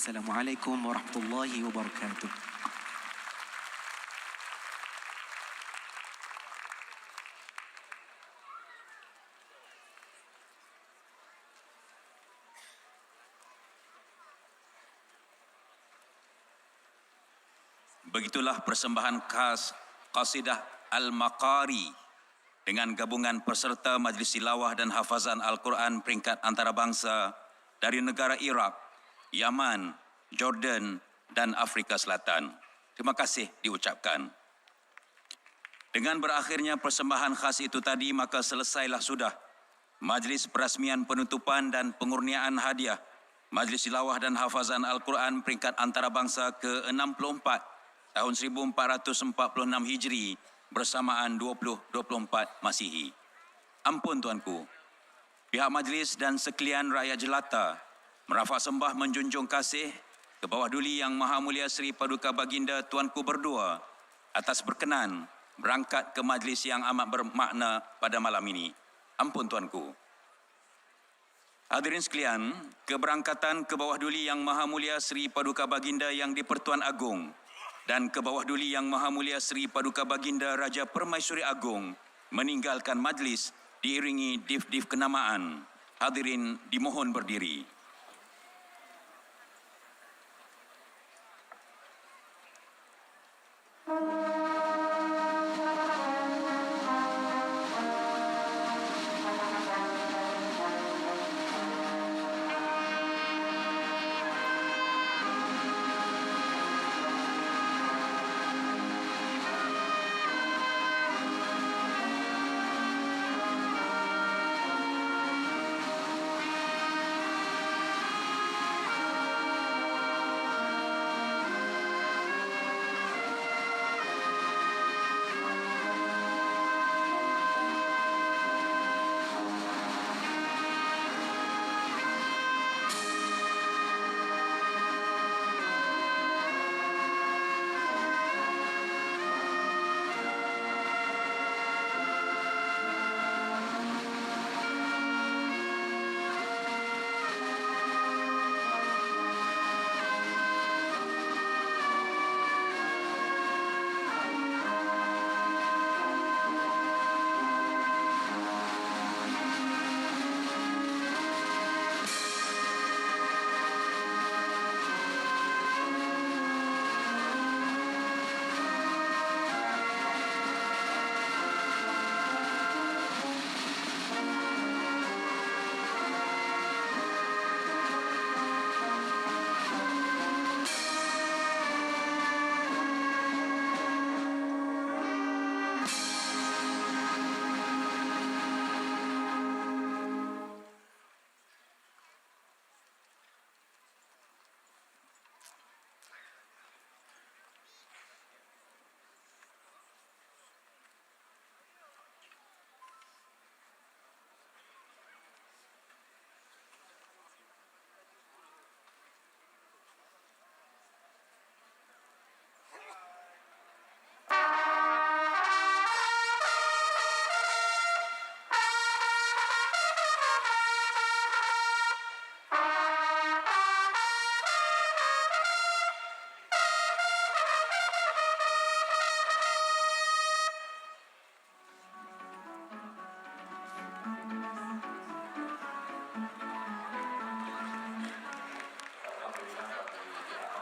Assalamualaikum warahmatullahi wabarakatuh. Begitulah persembahan khas Qasidah Al-Maqari dengan gabungan peserta Majlis Tilawah dan Hafazan Al-Quran peringkat antarabangsa dari negara Iraq, Yaman, Jordan dan Afrika Selatan. Terima kasih diucapkan. Dengan berakhirnya persembahan khas itu tadi, maka selesailah sudah majlis perasmian penutupan dan pengurniaan hadiah Majlis Tilawah dan Hafazan Al-Quran peringkat antarabangsa ke-64 tahun 1446 Hijri bersamaan 2024 Masihi. Ampun Tuanku, pihak majlis dan sekalian rakyat jelata merafak sembah menjunjung kasih ke bawah duli Yang Maha Mulia Seri Paduka Baginda Tuanku berdua atas berkenan berangkat ke majlis yang amat bermakna pada malam ini. Ampun Tuanku. Hadirin sekalian, keberangkatan ke bawah duli Yang Maha Mulia Seri Paduka Baginda Yang di-Pertuan Agong dan ke bawah duli Yang Maha Mulia Seri Paduka Baginda Raja Permaisuri Agong meninggalkan majlis diiringi dif-dif kenamaan. Hadirin dimohon berdiri.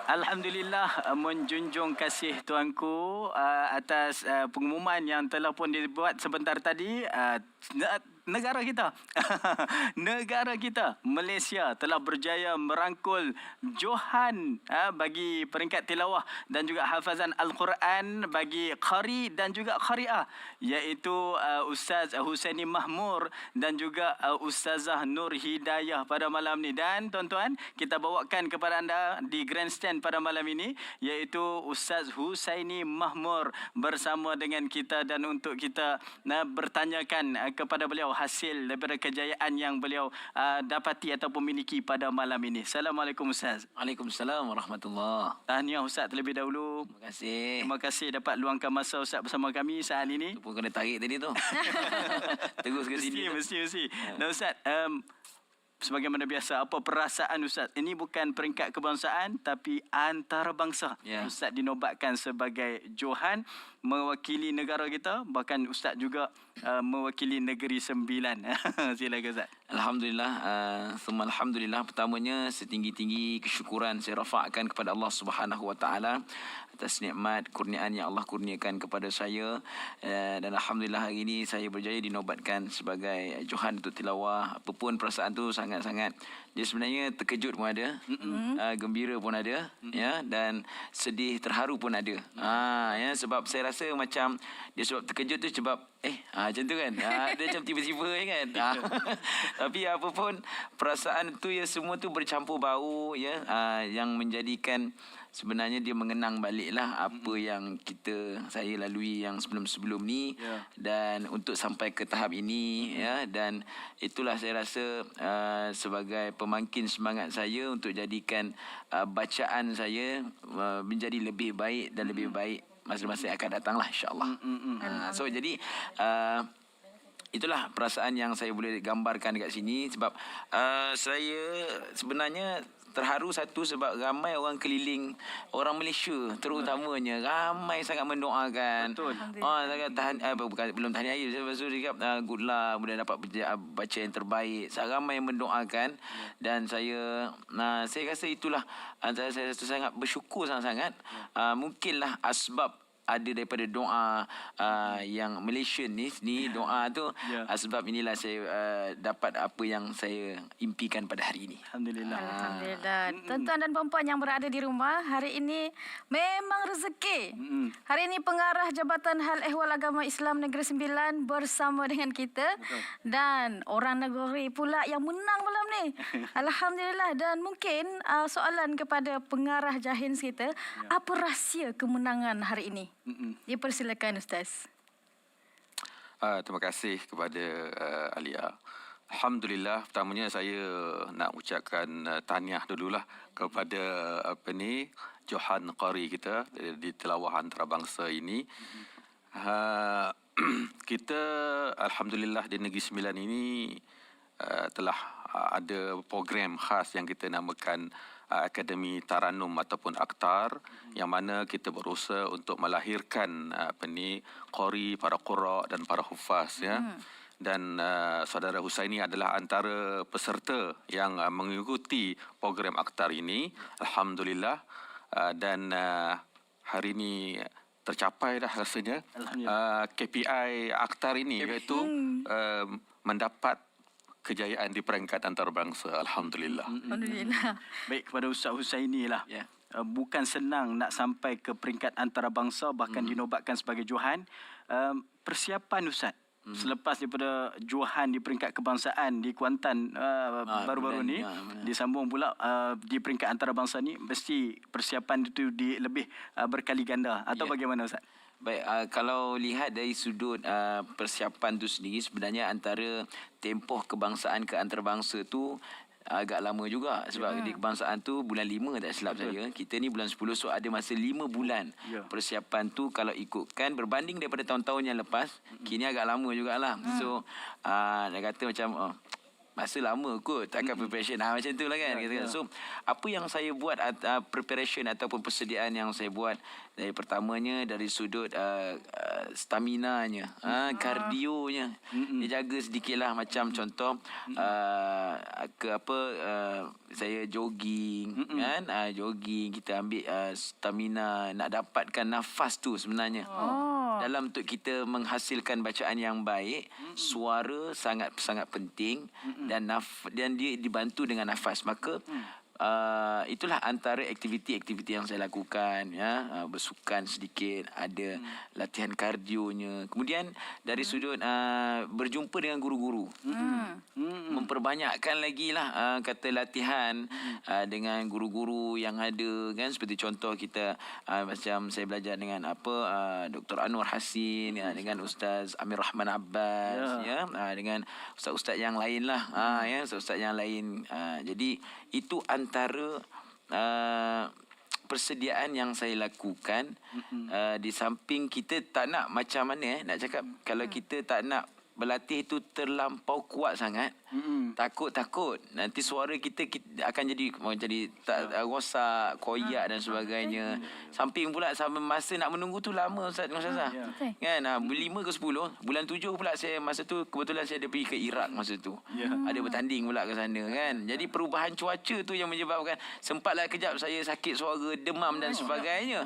Alhamdulillah, menjunjung kasih tuanku atas pengumuman yang telah pun dibuat sebentar tadi. Negara kita negara kita Malaysia telah berjaya merangkul Johan bagi peringkat tilawah dan juga hafazan Al-Quran bagi qari dan juga qari'ah, iaitu Ustaz Husaini Mahmur dan juga Ustazah Nur Hidayah pada malam ni. Dan tuan-tuan, kita bawakan kepada anda di grandstand pada malam ini iaitu Ustaz Husaini Mahmur bersama dengan kita dan untuk kita bertanyakan kepada beliau hasil daripada kejayaan yang beliau dapati ataupun miliki pada malam ini. Assalamualaikum Ustaz. Waalaikumsalam warahmatullahi. Tahniah Ustaz terlebih dahulu. Terima kasih. Terima kasih dapat luangkan masa Ustaz bersama kami saat ini. Itu pun kena tarik tadi tu. Terus ke sini. Mesti. Dan Ustaz, sebagaimana biasa, apa perasaan Ustaz? Ini bukan peringkat kebangsaan tapi antarabangsa. Ya. Ustaz dinobatkan sebagai Johan mewakili negara kita, bahkan Ustaz juga mewakili Negeri Sembilan. Silakan Ustaz. Alhamdulillah, summa alhamdulillah. Pertamanya setinggi-tinggi kesyukuran saya rafakkan kepada Allah Subhanahu Wa Taala atas nikmat kurniaan yang Allah kurniakan kepada saya, dan alhamdulillah hari ini saya berjaya dinobatkan sebagai Johan untuk tilawah. Apapun perasaan tu sangat-sangat, dia sebenarnya terkejut pun ada, gembira pun ada, ya, dan sedih terharu pun ada. Ya, sebab saya rasa macam dia sebab terkejut tu sebab macam tu kan. Dia macam tiba-tiba kan. Tapi apapun perasaan tu ya, semua tu bercampur bau ya, yang menjadikan sebenarnya dia mengenang baliklah apa yang saya lalui yang sebelum-sebelum ni, dan untuk sampai ke tahap ini ya, dan itulah saya rasa sebagai pemangkin semangat saya untuk jadikan bacaan saya menjadi lebih baik dan lebih baik masa-masa yang akan datang lah, insyaAllah. So jadi itulah perasaan yang saya boleh gambarkan dekat sini sebab saya sebenarnya terharu satu sebab ramai orang keliling, orang Malaysia terutamanya ramai sangat mendoakan. Betul. Sangat belum tahniah air, lepas tu cakap good luck, boleh dapat baca yang terbaik. Ramai yang mendoakan dan saya rasa itulah antara saya sangat bersyukur sangat-sangat. Mungkinlah asbab ada daripada doa yang Malaysian ni doa tu sebab inilah saya dapat apa yang saya impikan pada hari ini. Alhamdulillah. Alhamdulillah. Tuan-tuan dan puan-puan yang berada di rumah, hari ini memang rezeki. Hari ini pengarah Jabatan Hal Ehwal Agama Islam Negeri Sembilan bersama dengan kita. Dan orang negeri pula yang menang malam ni. Alhamdulillah. Dan mungkin soalan kepada pengarah Jahins kita, apa rahsia kemenangan hari ini? Dipersilakan Ustaz. Terima kasih kepada Alia. Alhamdulillah, pertamanya saya nak ucapkan tahniah dululah kepada Johan Qari kita di tilawah antarabangsa ini. Kita Alhamdulillah di Negeri Sembilan ini telah ada program khas yang kita namakan Akademi Taranum ataupun Aktar, yang mana kita berusaha untuk melahirkan qari, para qurra dan para hufaz ya. Dan saudara Husaini adalah antara peserta yang mengikuti program Aktar ini, alhamdulillah. Dan hari ini tercapai dah rasanya KPI Aktar ini, iaitu mendapat kejayaan di peringkat antarabangsa. Alhamdulillah. Alhamdulillah. Baik, kepada Ustaz Husaini lah. Bukan senang nak sampai ke peringkat antarabangsa, bahkan dinobatkan sebagai Johan. Persiapan Ustaz selepas daripada Johan di peringkat kebangsaan di Kuantan baru-baru ni, disambung pula di peringkat antarabangsa ni, mesti persiapan itu lebih berkali ganda atau bagaimana Ustaz? Baik, kalau lihat dari sudut persiapan tu sendiri, sebenarnya antara tempoh kebangsaan ke antarabangsa tu agak lama juga. Sebab di kebangsaan tu bulan 5 tak silap saya. Kita ni bulan 10, so ada masa 5 bulan. Persiapan tu kalau ikutkan berbanding daripada tahun-tahun yang lepas, kini agak lama jugalah. So, dia kata macam masa lama kot, takkan preparation macam tu lah kan. So apa yang saya buat, preparation ataupun persediaan yang saya buat, dari pertamanya dari sudut stamina-nya, kardionya dijaga sedikit lah. Macam contoh saya jogging kan, jogging kita ambil stamina, nak dapatkan nafas tu sebenarnya. Dalam untuk kita menghasilkan bacaan yang baik, suara sangat penting dan dia dibantu dengan nafas. Maka itulah antara aktiviti-aktiviti yang saya lakukan ya. Bersukan sedikit, ada latihan kardionya. Kemudian dari sudut berjumpa dengan guru-guru, memperbanyakkan lagi lah kata latihan dengan guru-guru yang ada kan. Seperti contoh kita macam saya belajar dengan Dr. Anwar Hasin ya, dengan Ustaz Amir Rahman Abbas ya, dengan ustaz-ustaz yang lain lah ya, ustaz-ustaz yang lain. Jadi itu antara persediaan yang saya lakukan. Di samping kita tak nak macam mana nak cakap, kalau kita tak nak berlatih itu terlampau kuat sangat, takut nanti suara kita akan jadi tak rosak, koyak dan sebagainya. Samping pula sampai masa nak menunggu tu lama Ustaz kan. 5 ke 10 bulan 7 pula saya masa tu kebetulan saya ada pergi ke Iraq masa tu. Ada bertanding pula ke sana kan. Jadi perubahan cuaca tu yang menyebabkan sempatlah kejap saya sakit suara, demam dan sebagainya.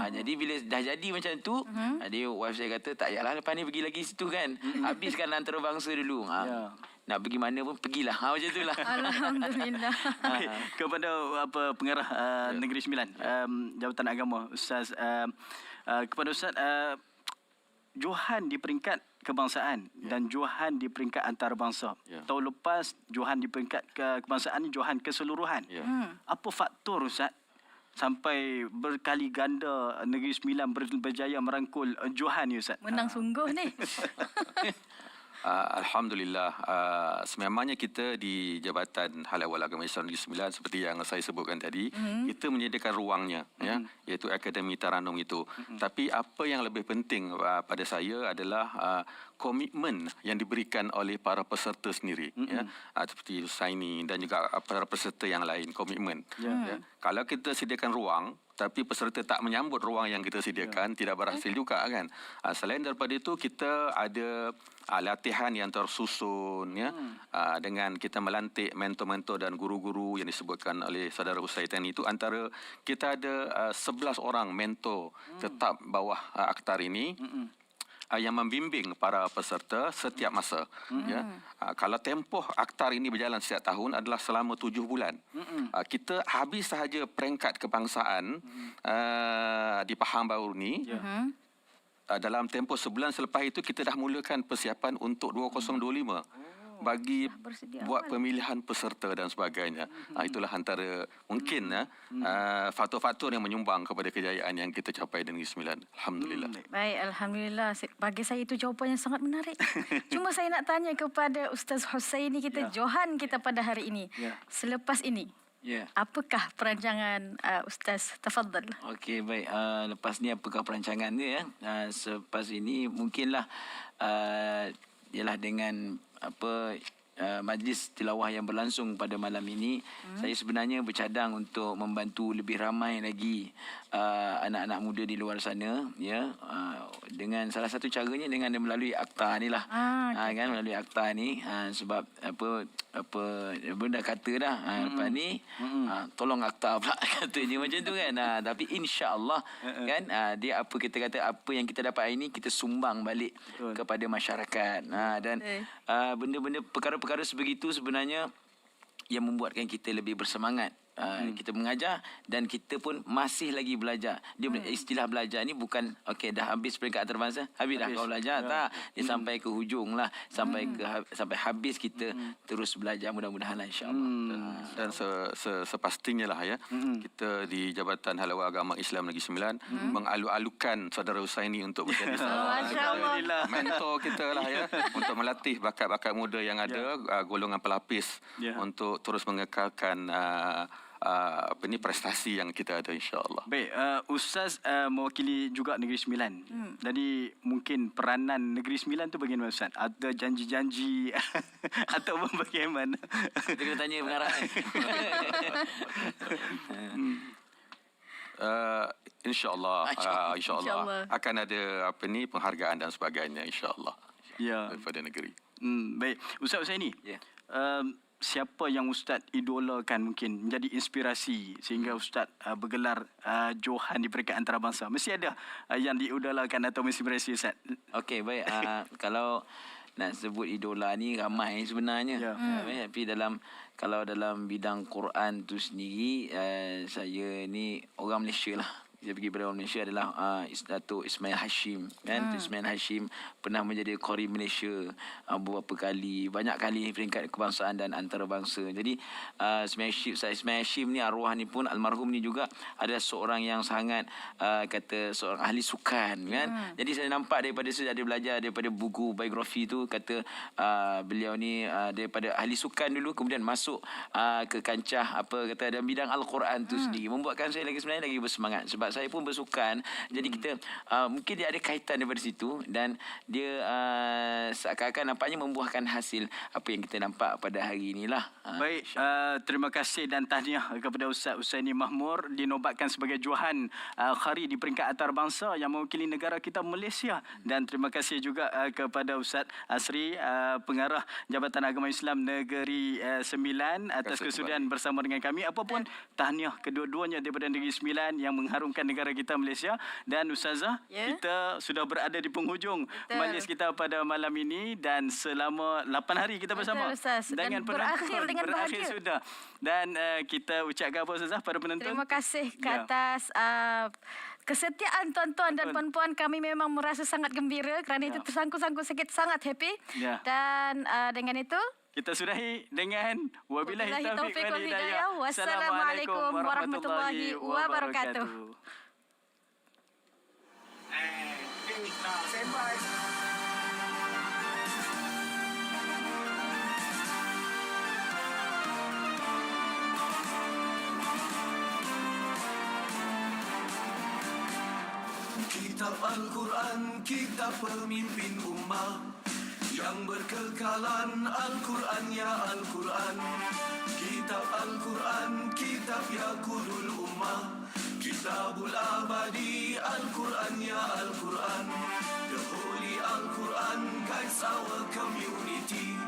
Jadi bila dah jadi macam tu, dia wife saya kata tak payahlah lepas ni pergi lagi situ kan. Habiskan antarabangsa dulu. Nak pergi mana pun pergilah. Macam itulah. Alhamdulillah. Kepada pengarah Negeri Sembilan, Jabatan Agama, Ustaz, kepada Ustaz, Johan di peringkat kebangsaan dan Johan di peringkat antarabangsa. Tahun lepas Johan di peringkat kebangsaan, Johan keseluruhan. Apa faktor Ustaz sampai berkali ganda Negeri Sembilan berjaya merangkul Johan ni Ustaz? Menang sungguh ni. Alhamdulillah, sememangnya kita di Jabatan Hal Ehwal Agama Islam Negeri Sembilan seperti yang saya sebutkan tadi, kita menyediakan ruangnya, ya, iaitu Akademi Taranum itu. Tapi apa yang lebih penting pada saya adalah komitmen yang diberikan oleh para peserta sendiri, ya, seperti Husaini dan juga para peserta yang lain, komitmen. Ya. Kalau kita sediakan ruang, tapi peserta tak menyambut ruang yang kita sediakan, tidak berhasil juga kan. Selain daripada itu, kita ada latihan yang tersusun, ya, dengan kita melantik mentor-mentor dan guru-guru yang disebutkan oleh saudara Ustaz tadi itu. Antara kita ada 11 orang mentor tetap bawah aktar ini, yang membimbing para peserta setiap masa. Ya. Kalau tempoh aktar ini berjalan setiap tahun adalah selama 7 bulan. Kita habis sahaja peringkat kebangsaan di Pahang baru ni. Dalam tempoh sebulan selepas itu kita dah mulakan persiapan untuk 2025. Bagi buat pemilihan peserta dan sebagainya. Itulah antara mungkin faktor-faktor yang menyumbang kepada kejayaan yang kita capai di Negeri Sembilan. Alhamdulillah. Baik, Alhamdulillah. Bagi saya itu jawapan yang sangat menarik. Cuma saya nak tanya kepada Ustaz Husaini kita, Johan kita pada hari ini. Selepas ini, apakah perancangan Ustaz? Tafadhal. Okey, baik. Lepas ni apakah perancangan dia, ya? Selepas ini mungkinlah ialah dengan majlis tilawah yang berlangsung pada malam ini, saya sebenarnya bercadang untuk membantu lebih ramai lagi anak-anak muda di luar sana, ya, dengan salah satu caranya dengan melalui akta ni lah. Kan, melalui akta ni, sebab benda kata dah lepas ni tolong akta pula katanya macam tu kan. Tapi insya-Allah kan, dia apa kita kata, apa yang kita dapat hari ini kita sumbang balik kepada masyarakat. Dan benda-benda perkara-perkara sebegitu sebenarnya yang membuatkan kita lebih bersemangat. Kita mengajar dan kita pun masih lagi belajar. Dia istilah belajar ni bukan okey dah habis peringkat antarabangsa, habis dah kau belajar, tak. Dia sampai ke hujung lah, sampai habis kita terus belajar, mudah-mudahan insya-Allah. Dan sepastinya lah, ya, kita di Jabatan Hal Ehwal Agama Islam Negeri Sembilan mengalu-alukan saudara Husaini untuk menjadi salah mentor kita lah, ya, untuk melatih bakat-bakat muda yang ada, golongan pelapis, untuk terus mengekalkan prestasi yang kita ada, insya-Allah. Baik, Ustaz mewakili juga Negeri Sembilan. Jadi mungkin peranan Negeri Sembilan tu bagaimana, Ustaz? Ada janji-janji atau bagaimana? Kita kena tanya pengarah. InsyaAllah akan ada penghargaan dan sebagainya, insyaAllah, daripada negeri. Baik, Ustaz Husaini. Siapa yang Ustaz idolakan mungkin menjadi inspirasi sehingga Ustaz bergelar Johan di peringkat antarabangsa? Mesti ada yang diidolakan atau inspirasi, Ustaz. Okey, baik. Kalau nak sebut idola ni ramai sebenarnya. Tapi kalau dalam bidang Quran tu sendiri, saya ni orang Malaysia lah. Saya pergi pada orang Malaysia adalah Datuk Ismail Hashim, kan? Ismail Hashim pernah menjadi Qori Malaysia beberapa kali, banyak kali peringkat kebangsaan dan antarabangsa. Jadi Ismail Hashim ni, arwah ni pun, almarhum ni juga adalah seorang yang sangat seorang ahli sukan, kan? Jadi saya nampak daripada saya ada belajar daripada buku biografi tu, kata beliau ni daripada ahli sukan dulu, kemudian masuk ke kancah dalam bidang Al-Quran tu sendiri, membuatkan saya sebenarnya lagi bersemangat. Sebab saya pun bersukan, jadi kita mungkin dia ada kaitan daripada situ, dan dia seakan-akan nampaknya membuahkan hasil apa yang kita nampak pada hari inilah. Baik, terima kasih dan tahniah kepada Ustaz Husaini Mahmur dinobatkan sebagai Johan Qari di peringkat antarabangsa yang mewakili negara kita Malaysia. Dan terima kasih juga kepada Ustaz Asri, pengarah Jabatan Agama Islam Negeri Sembilan, atas kesudian bersama dengan kami. Apapun tahniah kedua-duanya daripada Negeri Sembilan yang mengharumkan negara kita Malaysia. Dan Ustazah, kita sudah berada di penghujung majlis kita pada malam ini, dan selama 8 hari kita bersama. Dan berakhir dengan bahagia. Sudah. Dan kita ucapkan apa, Ustazah, pada penonton? Terima kasih ke atas kesetiaan tuan-tuan dan puan-puan. Kami memang merasa sangat gembira kerana itu tersangkut-sangkut sikit, sangat happy. Dan dengan itu kita sudahi dengan wabillahi taufiq wal hidayah. Wassalamualaikum warahmatullahi wabarakatuh. Kitab Al-Quran, kitab pemimpin ummah yang berkekalan. Al-Quran ya Al-Quran, kitab Al-Quran, kitab Yaqudul ummah, kitabul abadi. Al-Quran ya Al-Quran, the holy Al-Quran guides our community,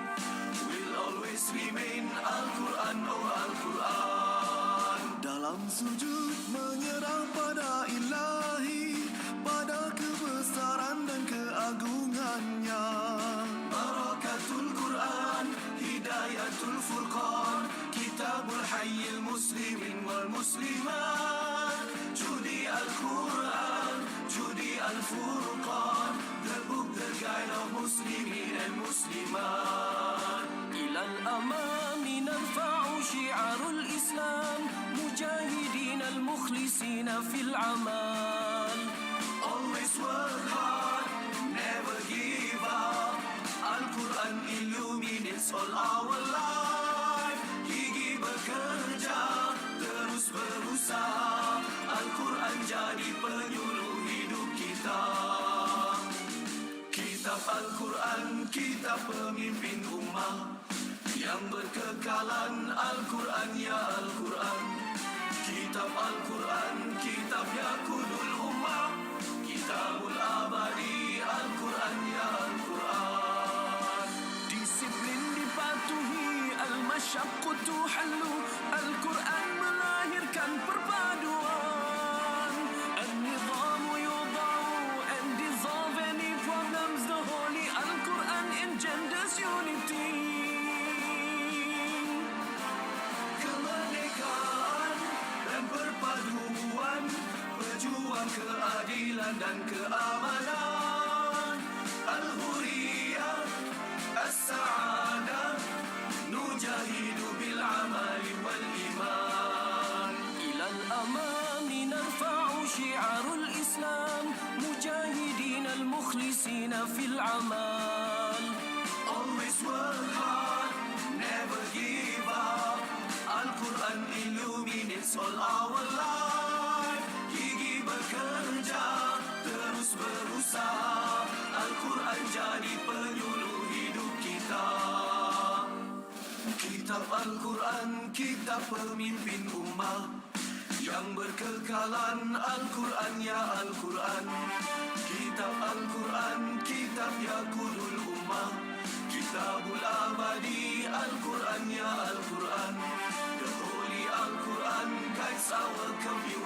will always remain Al-Quran, oh Al-Quran. Dalam sujud menyerah pada ilahi, pada kebesaran dan keagungannya. Barakatul Quran, hidayatul furqan, kitabul hayyil muslimin wal muslimat. Judi Al-Quran, Judi Al-Furqan, the book, the guide of muslimin and muslimat. Ilal amami narfa'u syi'arul Islam, mujahidin al-mukhlisin fil amal. Always work hard, never give up. Al-Quran illuminates all our life. Gigi bekerja, terus berusaha. Al-Quran jadi penyuluh hidup kita. Kitab Al-Quran, kitab pemimpin ummah yang berkekalan. Al-Quran ya Al-Quran, kitab Al-Quran, kitab Yaqudul ummah, kitabul abadi. Al-Quran ya Al-Quran. Disiplin dipatuhi, al-masyaqqu tuhallu. Al-Quran melahirkan perpaduan. An-nidhamu yudha'u and dissolve any problems. The holy Al-Quran engenders unity. Kemerdekaan dan perpaduan, pejuang keadilan dan keamanan. Al-Huriyah, As-Sa'adah, nujahidu bil amali wal iman. Ilal amami narfa'u syi'arul Islam, mujahidin al-mukhlisin fil amal. Always work hard, never give up. Al-Quran illuminates all our life. Gigi bekerja, terus berusaha. Al-Quran jadi penyuluh hidup kita. Kitab Al-Quran, kitab pemimpin ummah yang berkekalan. Al-Quran ya Al-Quran, kitab Al-Quran, kitab Yaqudul ummah, kitabul abadi. Al-Quran ya Al-Quran, the holy Al-Quran guides our community.